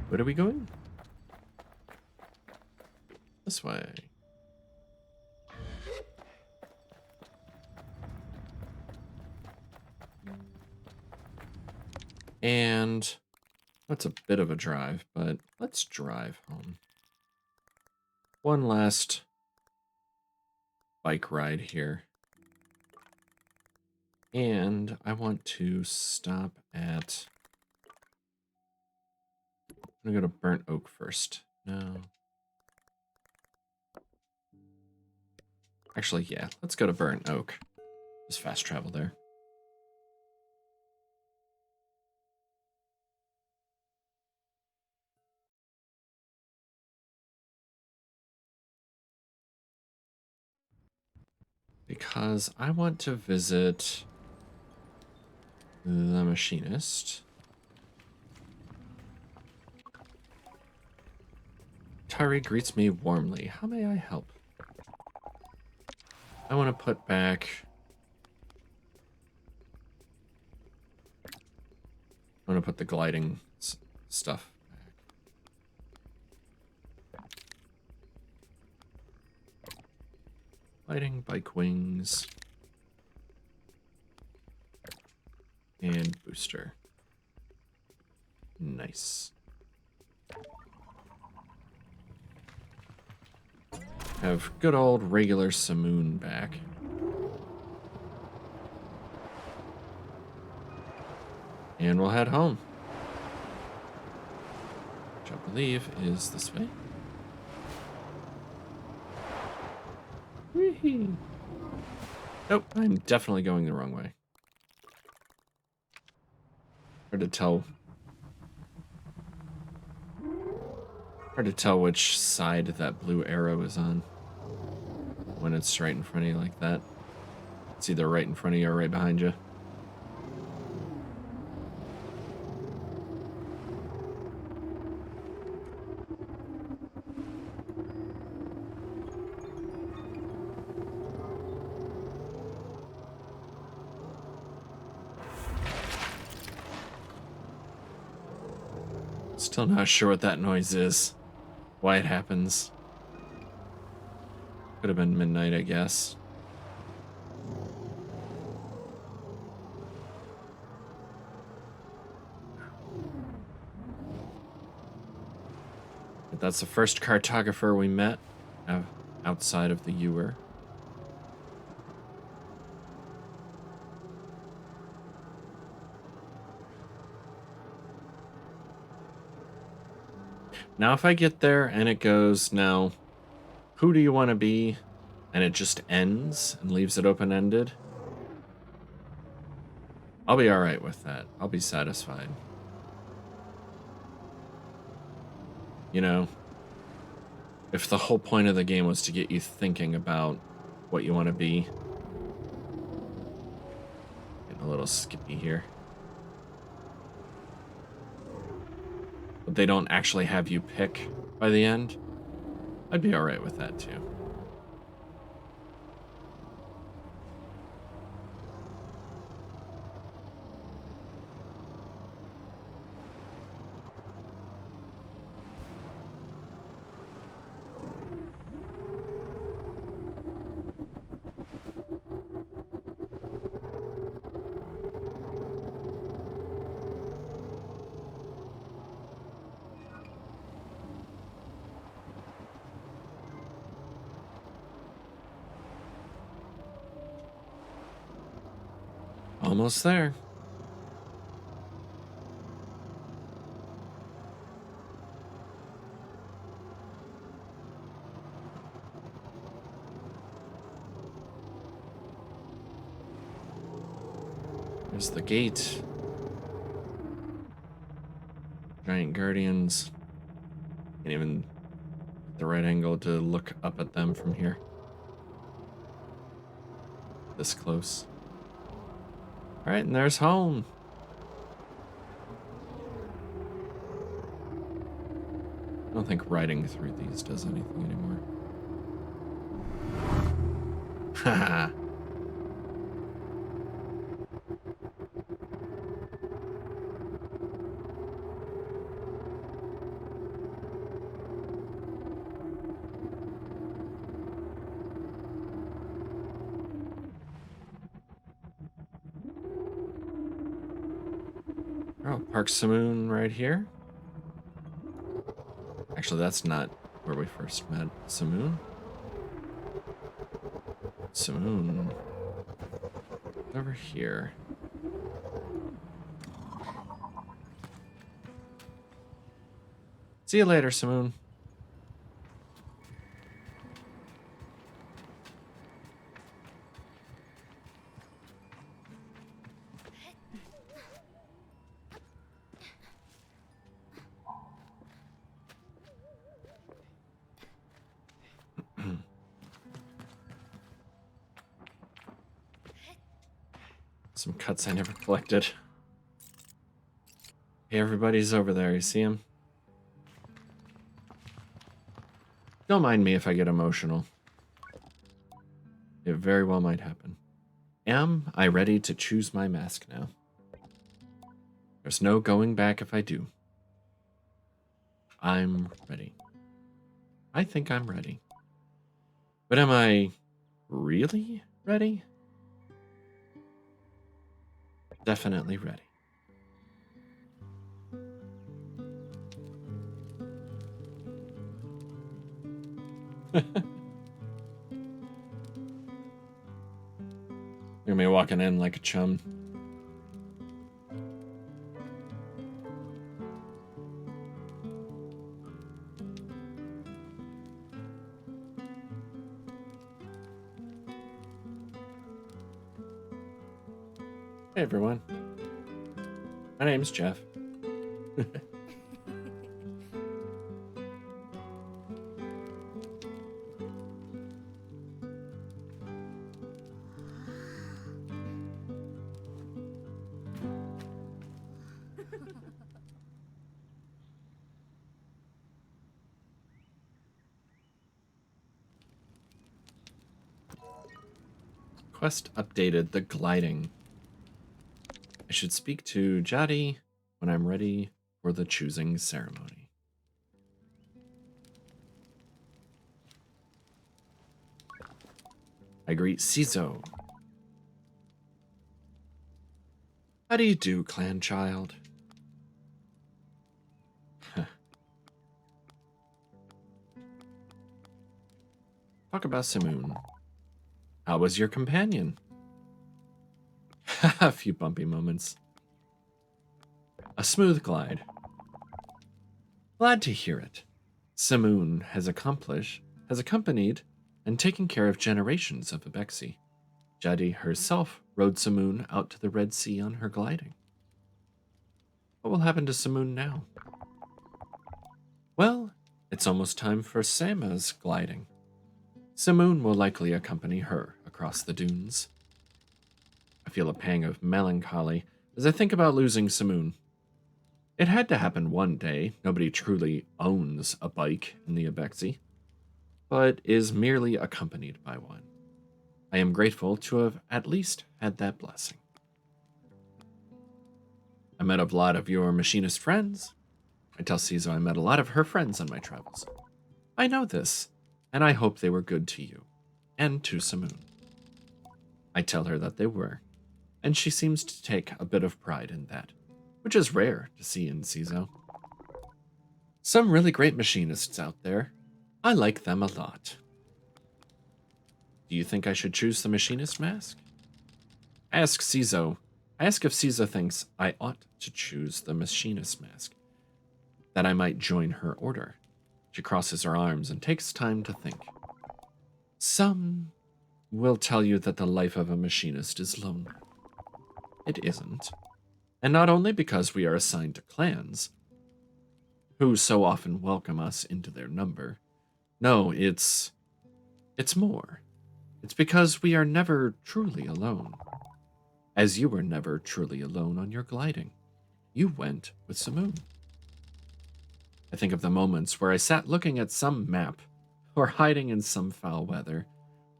Where are we going? This way. And that's a bit of a drive, but let's drive home. One last bike ride here. And I want to stop at... I'm gonna go to Burnt Oak first. No. Actually, yeah, let's go to Burnt Oak. Just fast travel there. Because I want to visit the machinist. Tari greets me warmly. How may I help? I want to put back... I want to put the gliding stuff back. Gliding, bike wings. And booster. Nice. Have good old regular Simoon back. And we'll head home. Which I believe is this way. Whee! Nope, I'm definitely going the wrong way. Hard to tell. Hard to tell which side that blue arrow is on when it's right in front of you like that. It's either right in front of you or right behind you. Still not sure what that noise is. Why it happens. Could have been midnight, I guess. But that's the first cartographer we met outside of the Ewer. Now if I get there and it goes, now, who do you want to be? And it just ends and leaves it open-ended. I'll be alright with that. I'll be satisfied. You know, if the whole point of the game was to get you thinking about what you want to be. Getting a little skippy here. But they don't actually have you pick by the end, I'd be alright with that too. Almost there. There's the gate. Giant guardians. Can't even get the right angle to look up at them from here. This close. Alright, and there's home. I don't think riding through these does anything anymore. Haha. Oh, Park Simoon right here. Actually, that's not where we first met Simoon. Simoon. Over here. See you later, Simoon. Some cuts I never collected. Hey, everybody's over there. You see him? Don't mind me if I get emotional. It very well might happen. Am I ready to choose my mask now? There's no going back if I do. I'm ready. I think I'm ready. But am I really ready? Definitely ready. You're gonna be walking in like a chum. Hey everyone. My name's Jeff. Quest updated the gliding. I should speak to Jadi when I'm ready for the choosing ceremony. I greet Cizo. How do you do, clan child? Talk about Simoon. How was your companion? A few bumpy moments. A smooth glide. Glad to hear it. Simoon has accompanied and taken care of generations of Abexi. Jadi herself rode Simoon out to the Red Sea on her gliding. What will happen to Simoon now? Well, it's almost time for Sama's gliding. Simoon will likely accompany her across the dunes. I feel a pang of melancholy as I think about losing Simoon. It had to happen one day. Nobody truly owns a bike in the Abexi, but is merely accompanied by one. I am grateful to have at least had that blessing. I met a lot of your machinist friends. I tell Cizo I met a lot of her friends on my travels. I know this, and I hope they were good to you, and to Simoon. I tell her that they were, and she seems to take a bit of pride in that, which is rare to see in Cizo. Some really great machinists out there. I like them a lot. Do you think I should choose the machinist mask? Ask Cizo. I ask if Cizo thinks I ought to choose the machinist mask, that I might join her order. She crosses her arms and takes time to think. Some will tell you that the life of a machinist is lonely. It isn't. And not only because we are assigned to clans, who so often welcome us into their number. No, it's more. It's because we are never truly alone. As you were never truly alone on your gliding. You went with Simoon. I think of the moments where I sat looking at some map, or hiding in some foul weather,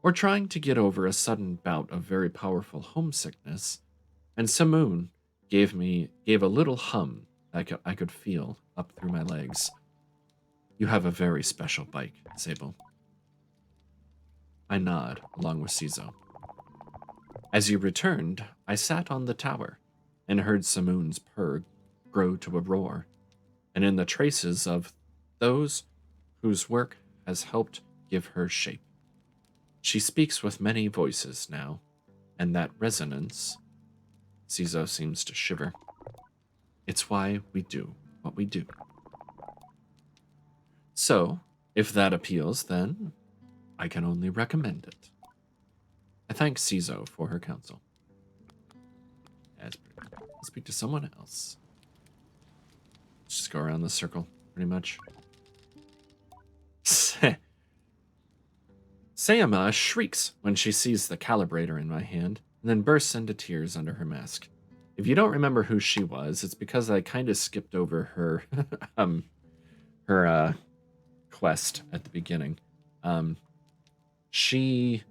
or trying to get over a sudden bout of very powerful homesickness, and Simoon gave a little hum I could feel up through my legs. You have a very special bike, Sable. I nod along with Cizo. As you returned, I sat on the tower and heard Simoon's purr grow to a roar, and in the traces of those whose work has helped give her shape. She speaks with many voices now, and that resonance, Cizo seems to shiver. It's why we do what we do. So, if that appeals, then I can only recommend it. I thank Cizo for her counsel. That's pretty good. I'll speak to someone else. Let's just go around the circle, pretty much. Sayama shrieks when she sees the calibrator in my hand, and then bursts into tears under her mask. If you don't remember who she was, it's because I kind of skipped over her her quest at the beginning. She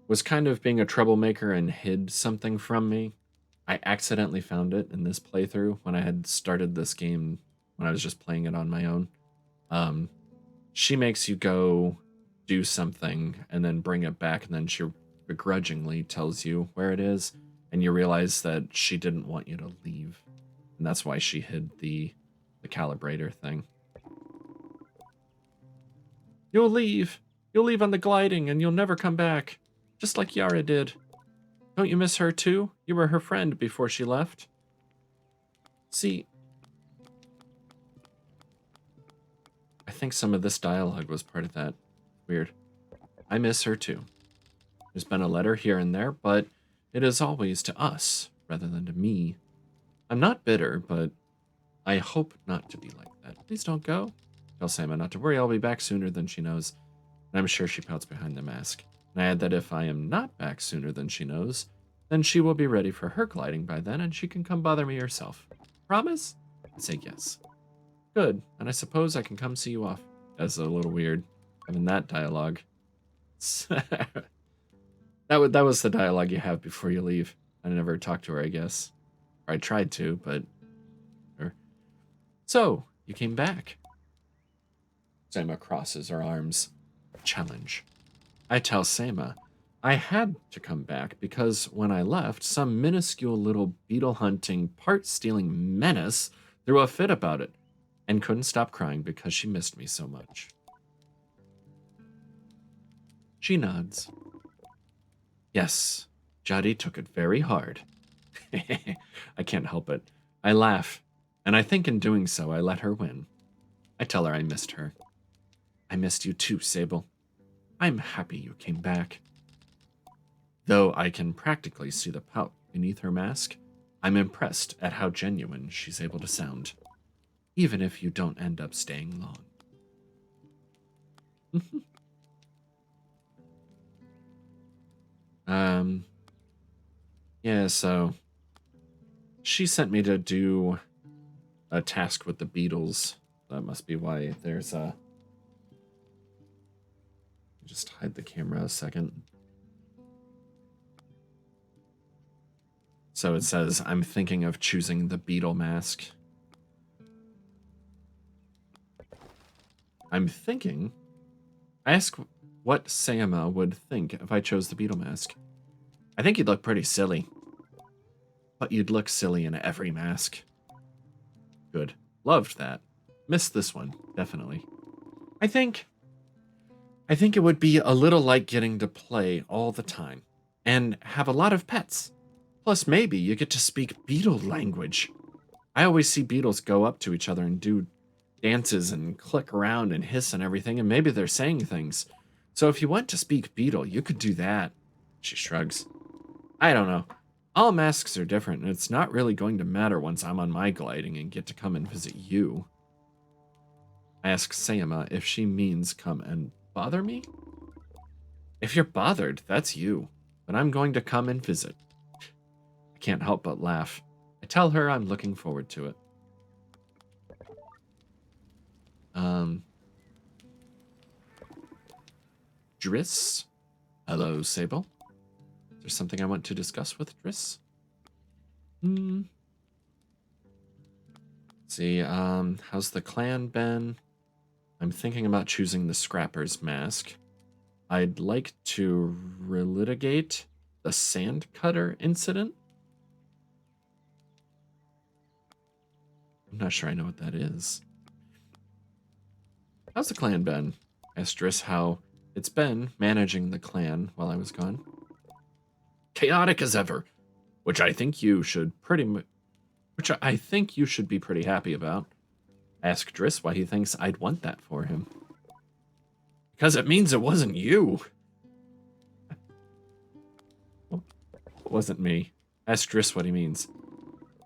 was kind of being a troublemaker and hid something from me. I accidentally found it in this playthrough when I had started this game when I was just playing it on my own. She makes you go do something and then bring it back, and then she begrudgingly tells you where it is, and you realize that she didn't want you to leave, and that's why she hid the calibrator thing. You'll leave on the gliding, and you'll never come back, just like Yara did. Don't you miss her too? You were her friend before she left. See, I think some of this dialogue was part of that. Weird. I miss her too. There's been a letter here and there, but it is always to us rather than to me. I'm not bitter, but I hope not to be like that. Please don't go. Tell Sama not to worry, I'll be back sooner than she knows. And I'm sure she pouts behind the mask. And I add that if I am not back sooner than she knows, then she will be ready for her gliding by then, and she can come bother me herself. Promise? I say yes. Good, and I suppose I can come see you off. That's a little weird, having that dialogue. That was the dialogue you have before you leave. I never talked to her, I guess. Or I tried to, but... So, you came back. Seima crosses her arms. Challenge. I tell Seima, I had to come back because when I left, some minuscule little beetle-hunting, part-stealing menace threw a fit about it and couldn't stop crying because she missed me so much. She nods. Yes, Jadi took it very hard. I can't help it. I laugh, and I think in doing so, I let her win. I tell her I missed her. I missed you too, Sable. I'm happy you came back. Though I can practically see the pout beneath her mask, I'm impressed at how genuine she's able to sound, even if you don't end up staying long. Yeah, so she sent me to do a task with the beetles. That must be why there's a... Just hide the camera a second. So it says, I'm thinking of choosing the beetle mask. I'm thinking... Ask what Seima would think if I chose the beetle mask. I think you'd look pretty silly. But you'd look silly in every mask. Good. Loved that. Missed this one, definitely. I think it would be a little like getting to play all the time. And have a lot of pets. Plus, maybe you get to speak beetle language. I always see beetles go up to each other and do dances and click around and hiss and everything, and maybe they're saying things. So if you want to speak beetle, you could do that. She shrugs. I don't know. All masks are different, and it's not really going to matter once I'm on my gliding and get to come and visit you. I ask Seima if she means come and bother me? If you're bothered, that's you. But I'm going to come and visit. I can't help but laugh. I tell her I'm looking forward to it. Driss? Hello, Sable. Is there something I want to discuss with Driss? Let's see, how's the clan been? I'm thinking about choosing the Scrapper's mask. I'd like to relitigate the Sandcutter incident. I'm not sure I know what that is. How's the clan been? Asked Driss how it's been managing the clan while I was gone. Chaotic as ever, which I think you should be pretty happy about. Ask Driss why he thinks I'd want that for him. Because it means it wasn't you. Well, it wasn't me. Ask Driss what he means.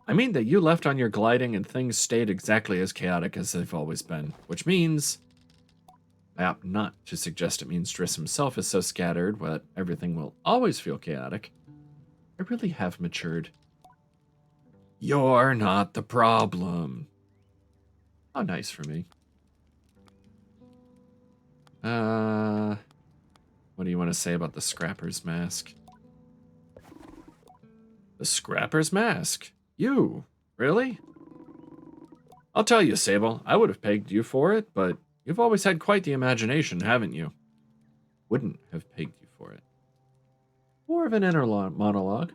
I mean that you left on your gliding and things stayed exactly as chaotic as they've always been, which means... I opt not to suggest it means Driss himself is so scattered that everything will always feel chaotic. I really have matured. You're not the problem. How nice for me. What do you want to say about the Scrapper's mask? The Scrapper's mask? You? Really? I'll tell you, Sable, I would have pegged you for it, but you've always had quite the imagination, haven't you? Wouldn't have pegged you for it. More of an inner monologue.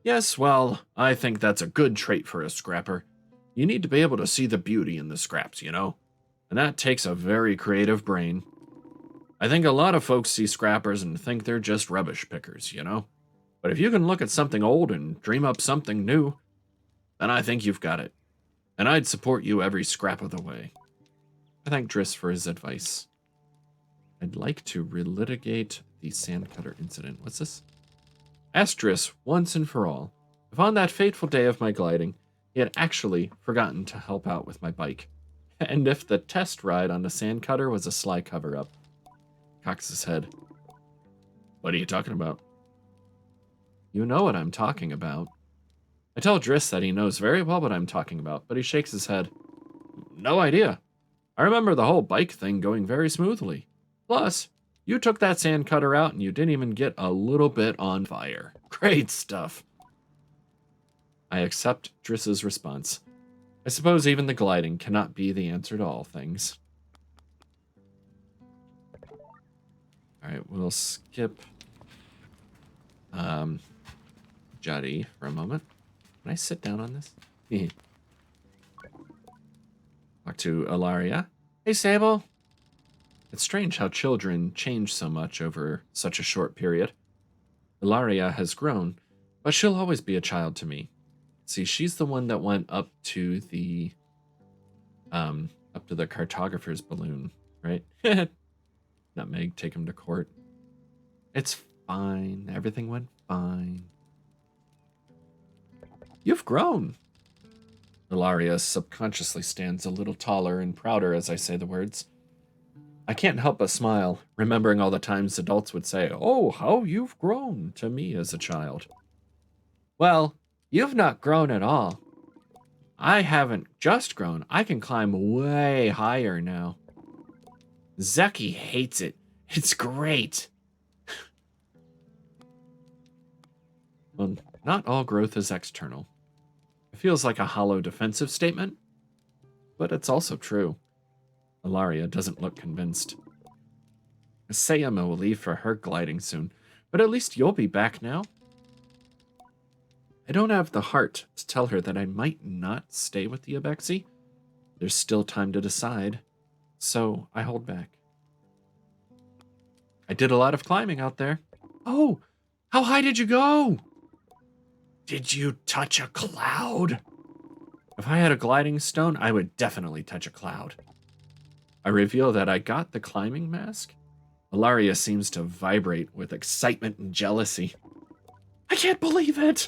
Yes, well, I think that's a good trait for a scrapper. You need to be able to see the beauty in the scraps, you know? And that takes a very creative brain. I think a lot of folks see scrappers and think they're just rubbish pickers, you know? But if you can look at something old and dream up something new, then I think you've got it. And I'd support you every scrap of the way. I thank Driss for his advice. I'd like to relitigate the Sandcutter incident. What's this? Ask Driss once and for all if on that fateful day of my gliding, he had actually forgotten to help out with my bike, and if the test ride on the Sandcutter was a sly cover-up. Cocks his head. What are you talking about? You know what I'm talking about. I tell Driss that he knows very well what I'm talking about, but he shakes his head. No idea. I remember the whole bike thing going very smoothly. Plus, You took that sand cutter out and you didn't even get a little bit on fire. Great stuff. I accept Driss's response. I suppose even the gliding cannot be the answer to all things. Alright, we'll skip Juddy for a moment. Can I sit down on this? Talk to Ilaria. Hey, Sable. It's strange how children change so much over such a short period. Ilaria has grown, but she'll always be a child to me. See, she's the one that went up to the cartographer's balloon, right? Nutmeg, take him to court. It's fine. Everything went fine. You've grown. Ilaria subconsciously stands a little taller and prouder as I say the words. I can't help but smile, remembering all the times adults would say, "Oh, how you've grown," to me as a child. Well, you've not grown at all. I haven't just grown. I can climb way higher now. Zeki hates it. It's great. Well, not all growth is external. It feels like a hollow defensive statement, but it's also true. Ilaria doesn't look convinced. Sayama will leave for her gliding soon, but at least you'll be back now. I don't have the heart to tell her that I might not stay with the Abexi. There's still time to decide, so I hold back. I did a lot of climbing out there. Oh, how high did you go? Did you touch a cloud? If I had a gliding stone, I would definitely touch a cloud. I reveal that I got the climbing mask. Ilaria seems to vibrate with excitement and jealousy. I can't believe it!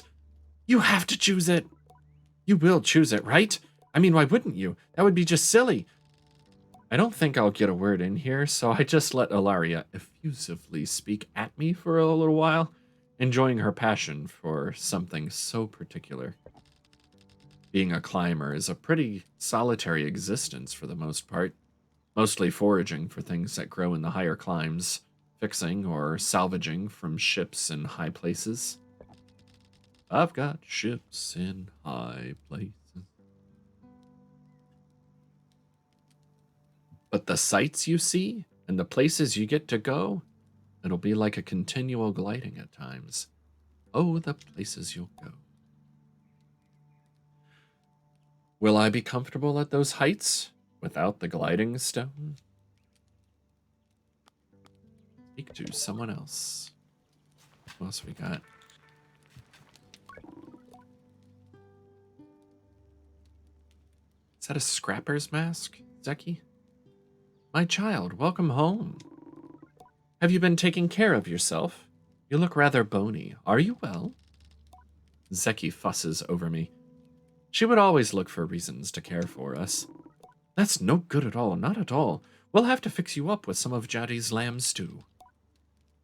You have to choose it. You will choose it, right? I mean, why wouldn't you? That would be just silly. I don't think I'll get a word in here, so I just let Ilaria effusively speak at me for a little while, enjoying her passion for something so particular. Being a climber is a pretty solitary existence for the most part, mostly foraging for things that grow in the higher climbs, fixing or salvaging from ships in high places. I've got ships in high places. But the sights you see and the places you get to go, it'll be like a continual gliding at times. Oh, the places you'll go. Will I be comfortable at those heights without the gliding stone? Speak to someone else. What else we got? Is that a scrapper's mask, Zeki? My child, welcome home. Have you been taking care of yourself? You look rather bony. Are you well? Zeki fusses over me. She would always look for reasons to care for us. That's no good at all, not at all. We'll have to fix you up with some of Jadi's lamb stew.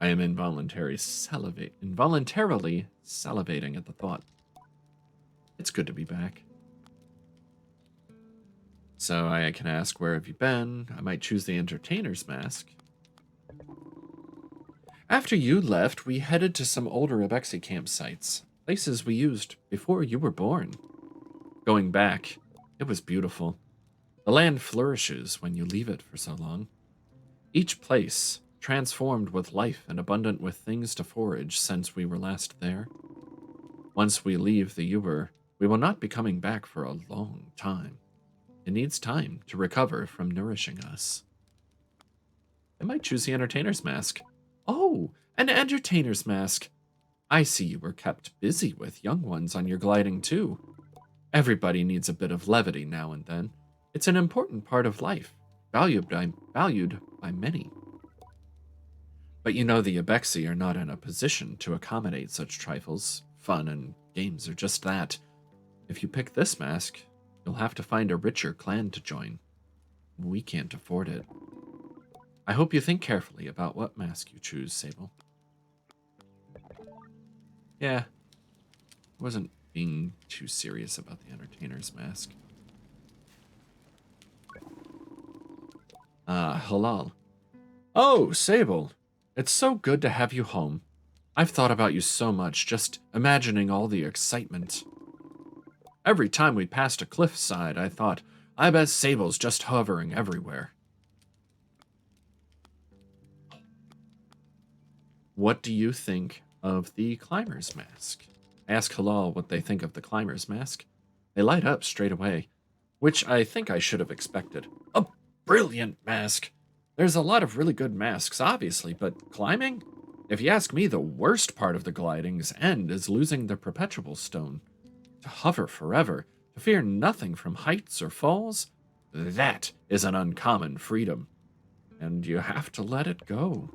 I am involuntarily salivating at the thought. It's good to be back. So I can ask, where have you been? I might choose the entertainer's mask. After you left, we headed to some older Abexi campsites, places we used before you were born. Going back, it was beautiful. The land flourishes when you leave it for so long. Each place transformed with life and abundant with things to forage since we were last there. Once we leave the Uber, we will not be coming back for a long time. It needs time to recover from nourishing us. I might choose the entertainer's mask. Oh, an entertainer's mask. I see you were kept busy with young ones on your gliding too. Everybody needs a bit of levity now and then. It's an important part of life, valued by many. But you know the Abexi are not in a position to accommodate such trifles. Fun and games are just that. If you pick this mask, you'll have to find a richer clan to join. We can't afford it. I hope you think carefully about what mask you choose, Sable. Yeah, I wasn't being too serious about the entertainer's mask. Halal. Oh, Sable, It's so good to have you home. I've thought about you so much, just imagining all the excitement. Every time we passed a cliffside, I thought, I bet Sable's just hovering everywhere. What do you think of the climber's mask? Ask Halal what they think of the climber's mask. They light up straight away, which I think I should have expected. A brilliant mask! There's a lot of really good masks, obviously, but climbing? If you ask me, the worst part of the gliding's end is losing the perpetual stone. To hover forever, to fear nothing from heights or falls, that is an uncommon freedom. And you have to let it go.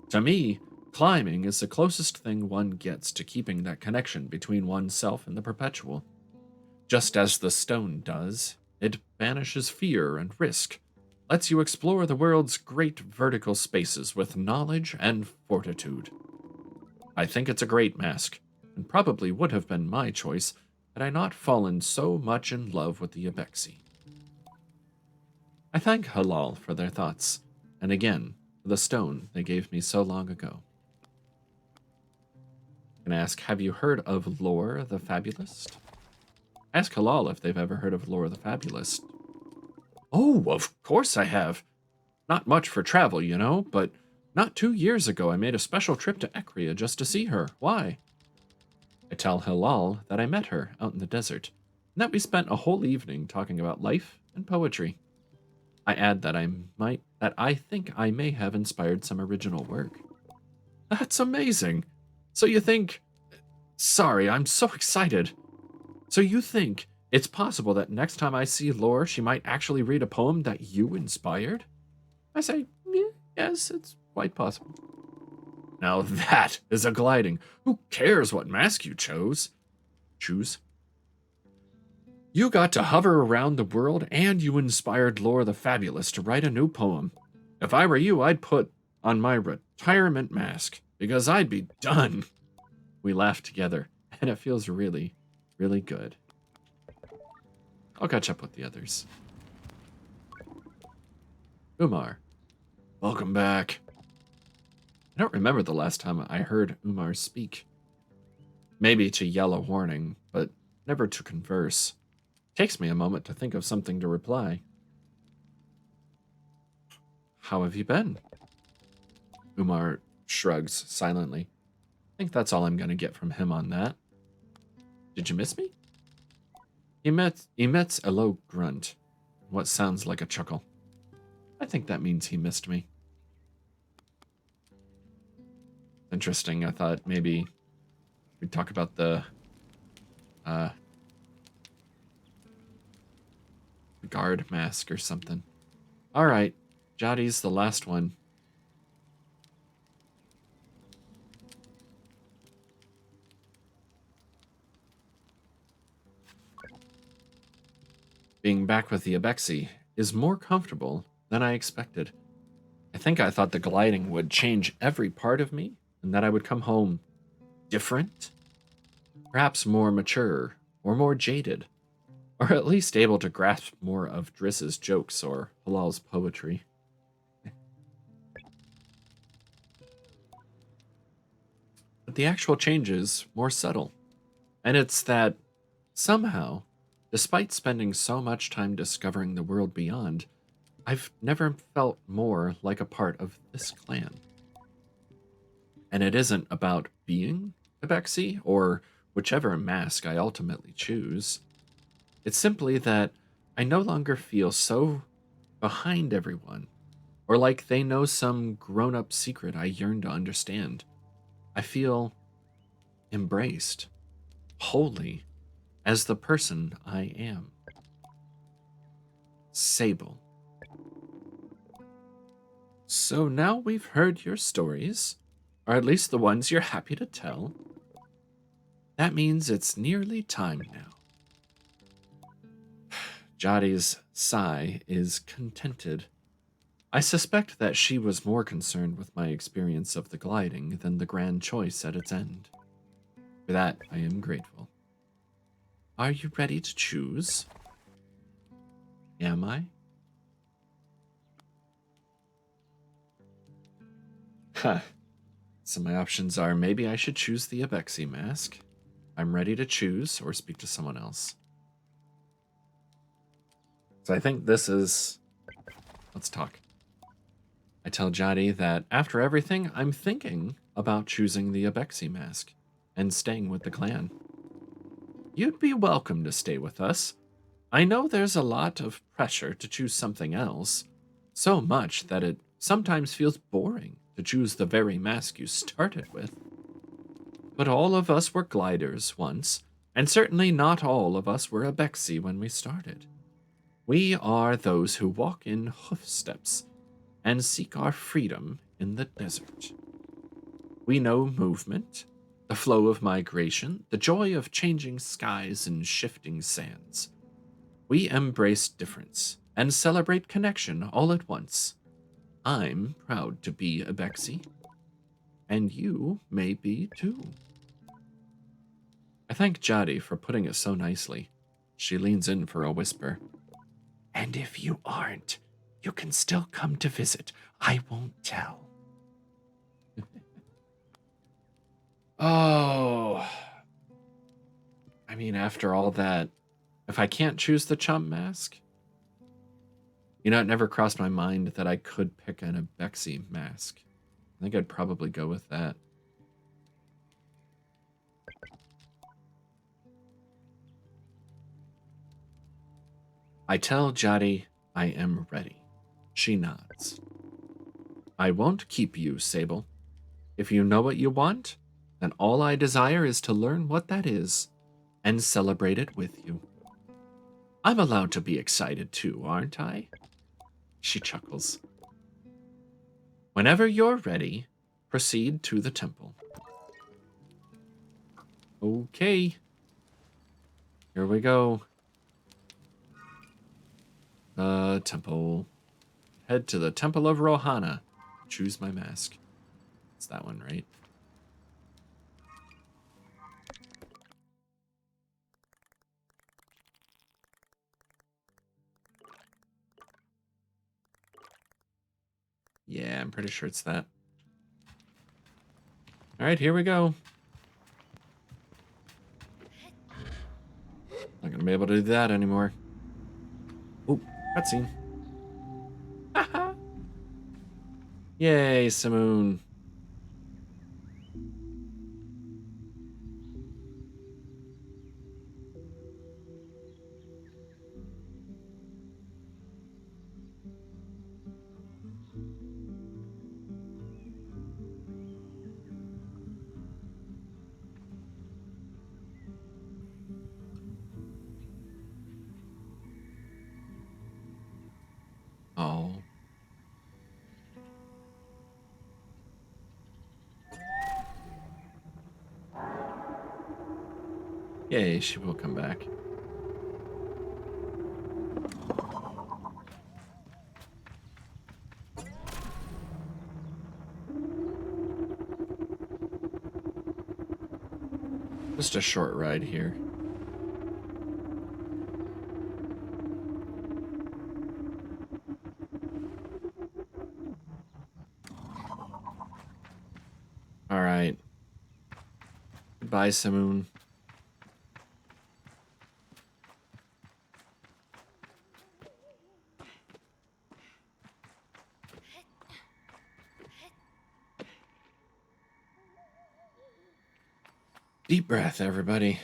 To me, climbing is the closest thing one gets to keeping that connection between oneself and the perpetual. Just as the stone does, it banishes fear and risk, lets you explore the world's great vertical spaces with knowledge and fortitude. I think it's a great mask, and probably would have been my choice had I not fallen so much in love with the Abexi. I thank Halal for their thoughts, and again for the stone they gave me so long ago. And ask, have you heard of Lore the Fabulist? Ask Halal if they've ever heard of Lore the Fabulist. Oh, of course I have. Not much for travel, you know, but not 2 years ago I made a special trip to Ekria just to see her. Why? I tell Halal that I met her out in the desert, and that we spent a whole evening talking about life and poetry. I add that I think I may have inspired some original work. That's amazing. So you think sorry, I'm so excited. So you think it's possible that next time I see Lore, she might actually read a poem that you inspired? I say, yeah, yes, it's quite possible. Now that is a gliding. Who cares what mask you chose? Choose. You got to hover around the world and you inspired Lore the Fabulous to write a new poem. If I were you, I'd put on my retirement mask because I'd be done. We laugh together and it feels really, really good. I'll catch up with the others. Umar, welcome back. I don't remember the last time I heard Umar speak. Maybe to yell a warning, but never to converse. Takes me a moment to think of something to reply. How have you been? Umar shrugs silently. I think that's all I'm going to get from him on that. Did you miss me? Emits a low grunt, what sounds like a chuckle. I think that means he missed me. Interesting. I thought maybe we'd talk about the guard mask or something. All right, Jadi's the last one. Being back with the Abexi is more comfortable than I expected. I think I thought the gliding would change every part of me and that I would come home different, perhaps more mature or more jaded, or at least able to grasp more of Driss's jokes or Halal's poetry. But the actual change is more subtle, and it's that somehow, despite spending so much time discovering the world beyond, I've never felt more like a part of this clan. And it isn't about being Abexi or whichever mask I ultimately choose. It's simply that I no longer feel so behind everyone, or like they know some grown up secret I yearn to understand. I feel embraced, wholly, as the person I am. Sable. So now we've heard your stories, or at least the ones you're happy to tell. That means it's nearly time now. Jadi's sigh is contented. I suspect that she was more concerned with my experience of the gliding than the grand choice at its end. For that, I am grateful. Are you ready to choose? Am I? So my options are maybe I should choose the Abexi mask. I'm ready to choose or speak to someone else. So I think this is... Let's talk. I tell Jadi that after everything, I'm thinking about choosing the Abexi mask and staying with the clan. You'd be welcome to stay with us. I know there's a lot of pressure to choose something else, so much that it sometimes feels boring to choose the very mask you started with. But all of us were gliders once, and certainly not all of us were Abexi when we started. We are those who walk in hoof steps and seek our freedom in the desert. We know movement, the flow of migration, the joy of changing skies and shifting sands. We embrace difference and celebrate connection all at once. I'm proud to be a Bexy, and you may be too. I thank Jadi for putting it so nicely. She leans in for a whisper. And if you aren't, you can still come to visit. I won't tell. Oh. I mean, after all that, if I can't choose the chump mask, it never crossed my mind that I could pick an Abexi mask. I think I'd probably go with that. I tell Jadi I am ready. She nods. I won't keep you, Sable. If you know what you want, then all I desire is to learn what that is and celebrate it with you. I'm allowed to be excited too, aren't I? She chuckles. Whenever you're ready, proceed to the temple. Okay. Here we go. Temple. Head to the Temple of Rohana. Choose my mask. It's that one, right? Yeah, I'm pretty sure it's that. All right, here we go. Not gonna be able to do that anymore. Oh, cutscene. Yay, Simoon. Oh. Yay, she will come back. Just a short ride here. All right. Goodbye, Simoon. Deep breath, everybody.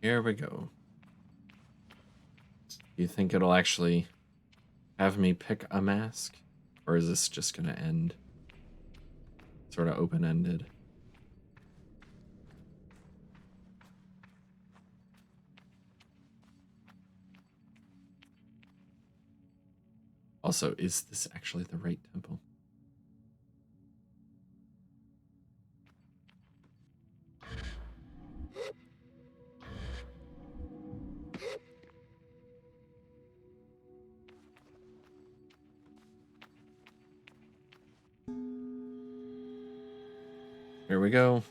Here we go. Do you think it'll actually have me pick a mask? Or is this just going to end sort of open-ended? Also, is this actually the right temple? Here we go.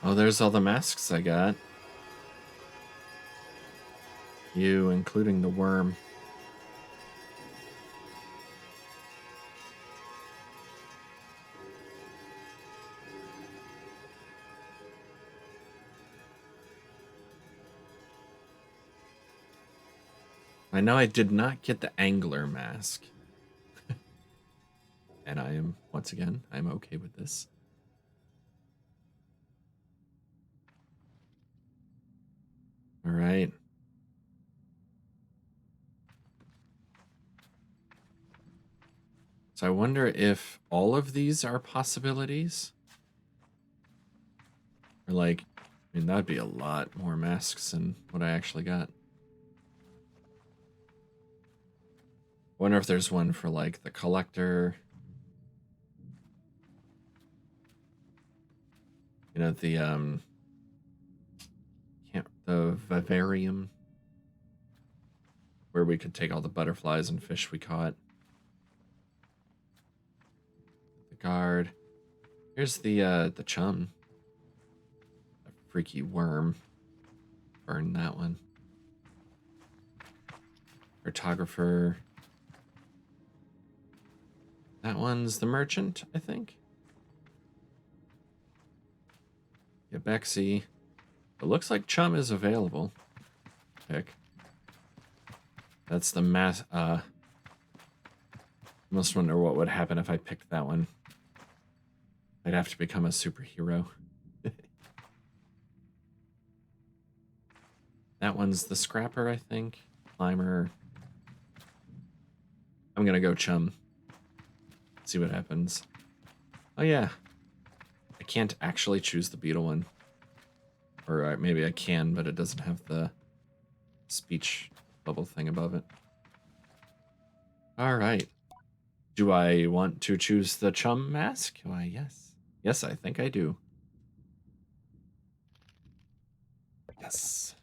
Oh, there's all the masks I got. You, including the worm. I know I did not get the angler mask. And I am, once again, I'm okay with this. All right. So I wonder if all of these are possibilities? Or like, I mean, that'd be a lot more masks than what I actually got. Wonder if there's one for like the collector. You know, the vivarium, where we could take all the butterflies and fish we caught. The guard. Here's the chum. A freaky worm. Burn that one. Cartographer. That one's the merchant, I think. Yeah, Bexy. It looks like chum is available. Pick. That's the mass. Must wonder what would happen if I picked that one. I'd have to become a superhero. That one's the scrapper, I think. Climber. I'm gonna go chum. See what happens. Oh yeah. I can't actually choose the beetle one. Or maybe I can, but it doesn't have the speech bubble thing above it. All right. Do I want to choose the chum mask? Why, yes. Yes, I think I do. Yes.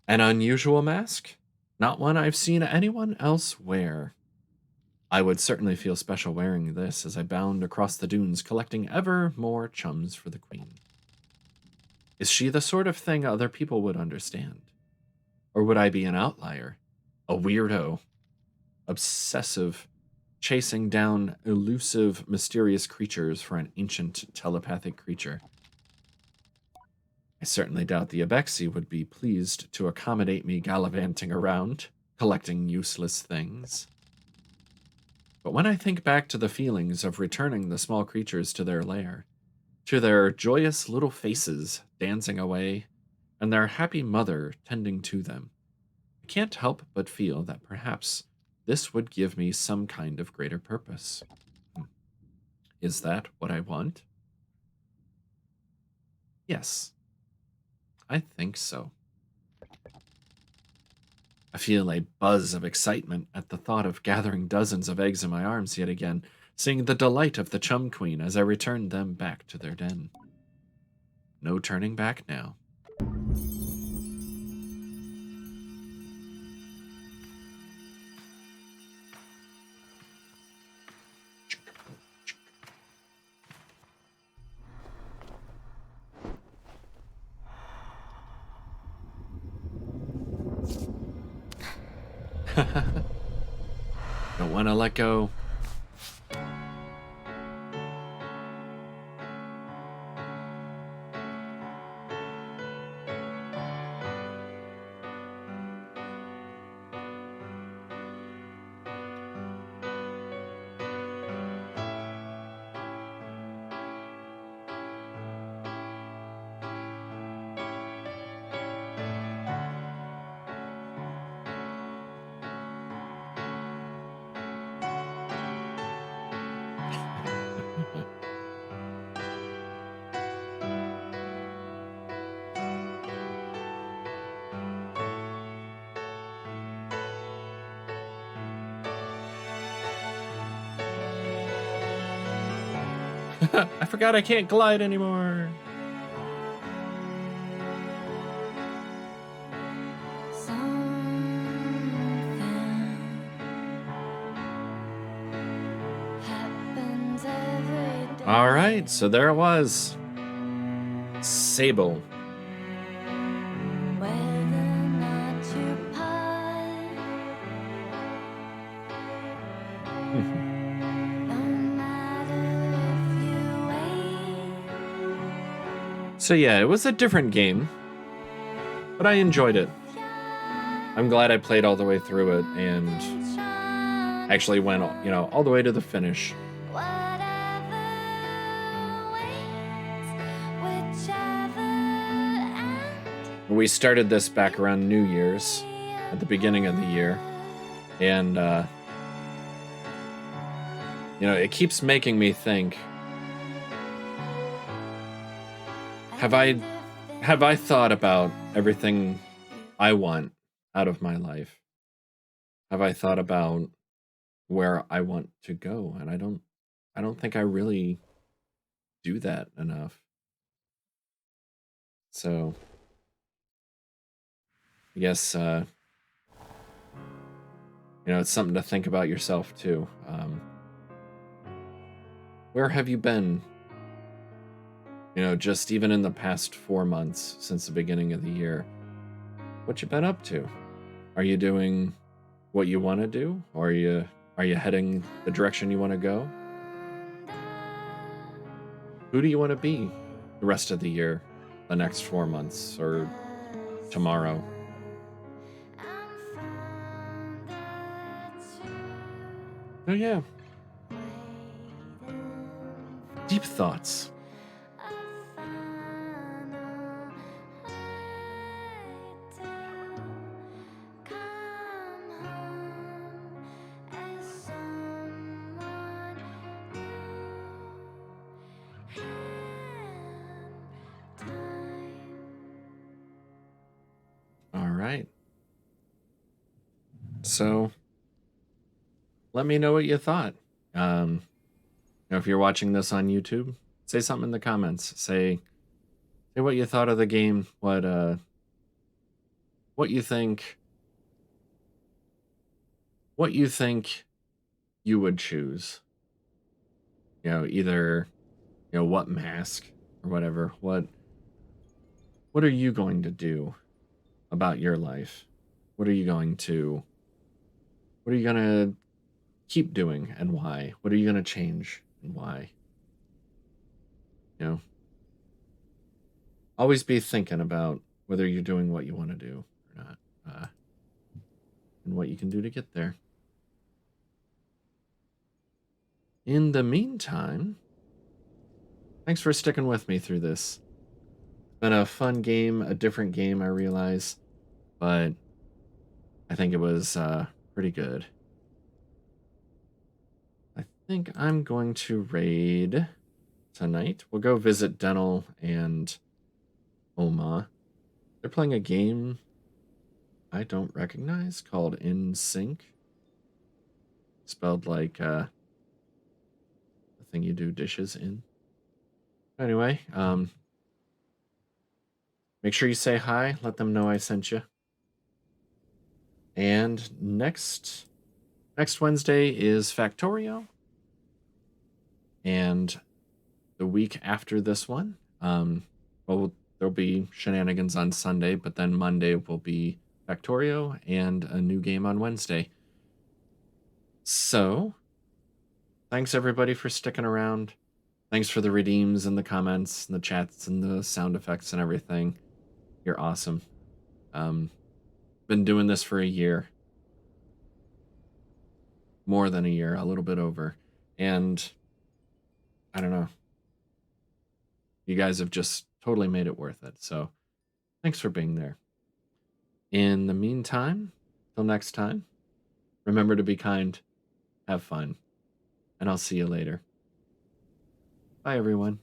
An unusual mask? Not one I've seen anyone else wear. I would certainly feel special wearing this as I bound across the dunes, collecting ever more chums for the queen. Is she the sort of thing other people would understand? Or would I be an outlier? A weirdo? Obsessive? Chasing down elusive, mysterious creatures for an ancient telepathic creature? I certainly doubt the Abexi would be pleased to accommodate me gallivanting around, collecting useless things. But when I think back to the feelings of returning the small creatures to their lair, to their joyous little faces dancing away, and their happy mother tending to them, I can't help but feel that perhaps this would give me some kind of greater purpose. Is that what I want? Yes, I think so. I feel a buzz of excitement at the thought of gathering dozens of eggs in my arms yet again, seeing the delight of the chum queen as I return them back to their den. No turning back now. Don't want to let go. I forgot I can't glide anymore. All right, so there it was. Sable. So yeah, it was a different game, but I enjoyed it. I'm glad I played all the way through it and actually went, all the way to the finish. We started this back around New Year's, at the beginning of the year, and it keeps making me think, have I thought about everything I want out of my life? Have I thought about where I want to go? And I don't think I really do that enough. So I guess it's something to think about yourself too. Where have you been? Just even in the past 4 months since the beginning of the year. What you been up to? Are you doing what you want to do? Or are you heading the direction you want to go? Who do you want to be the rest of the year, the next 4 months, or tomorrow? Oh yeah. Deep thoughts. All right. So let me know what you thought. If you're watching this on YouTube, say something in the comments. Say what you thought of the game. What you think. What you think you would choose. Either what mask or whatever. What are you going to do about your life? What are you going to keep doing and why? What are you going to change and why? Always be thinking about whether you're doing what you want to do or not, and what you can do to get there. In the meantime, thanks for sticking with me through this. It's been a fun game, a different game, I realize, but I think it was pretty good. I think I'm going to raid tonight. We'll go visit Dental and Oma. They're playing a game I don't recognize called In Sync. Spelled like the thing you do dishes in. Anyway, make sure you say hi. Let them know I sent you. And next Wednesday is Factorio. And the week after this one, there'll be shenanigans on Sunday, but then Monday will be Factorio and a new game on Wednesday. So, thanks everybody for sticking around. Thanks for the redeems and the comments and the chats and the sound effects and everything. You're awesome. Been doing this for a year. More than a year, a little bit over. And I don't know. You guys have just totally made it worth it. So thanks for being there. In the meantime, till next time, remember to be kind, have fun, and I'll see you later. Bye, everyone.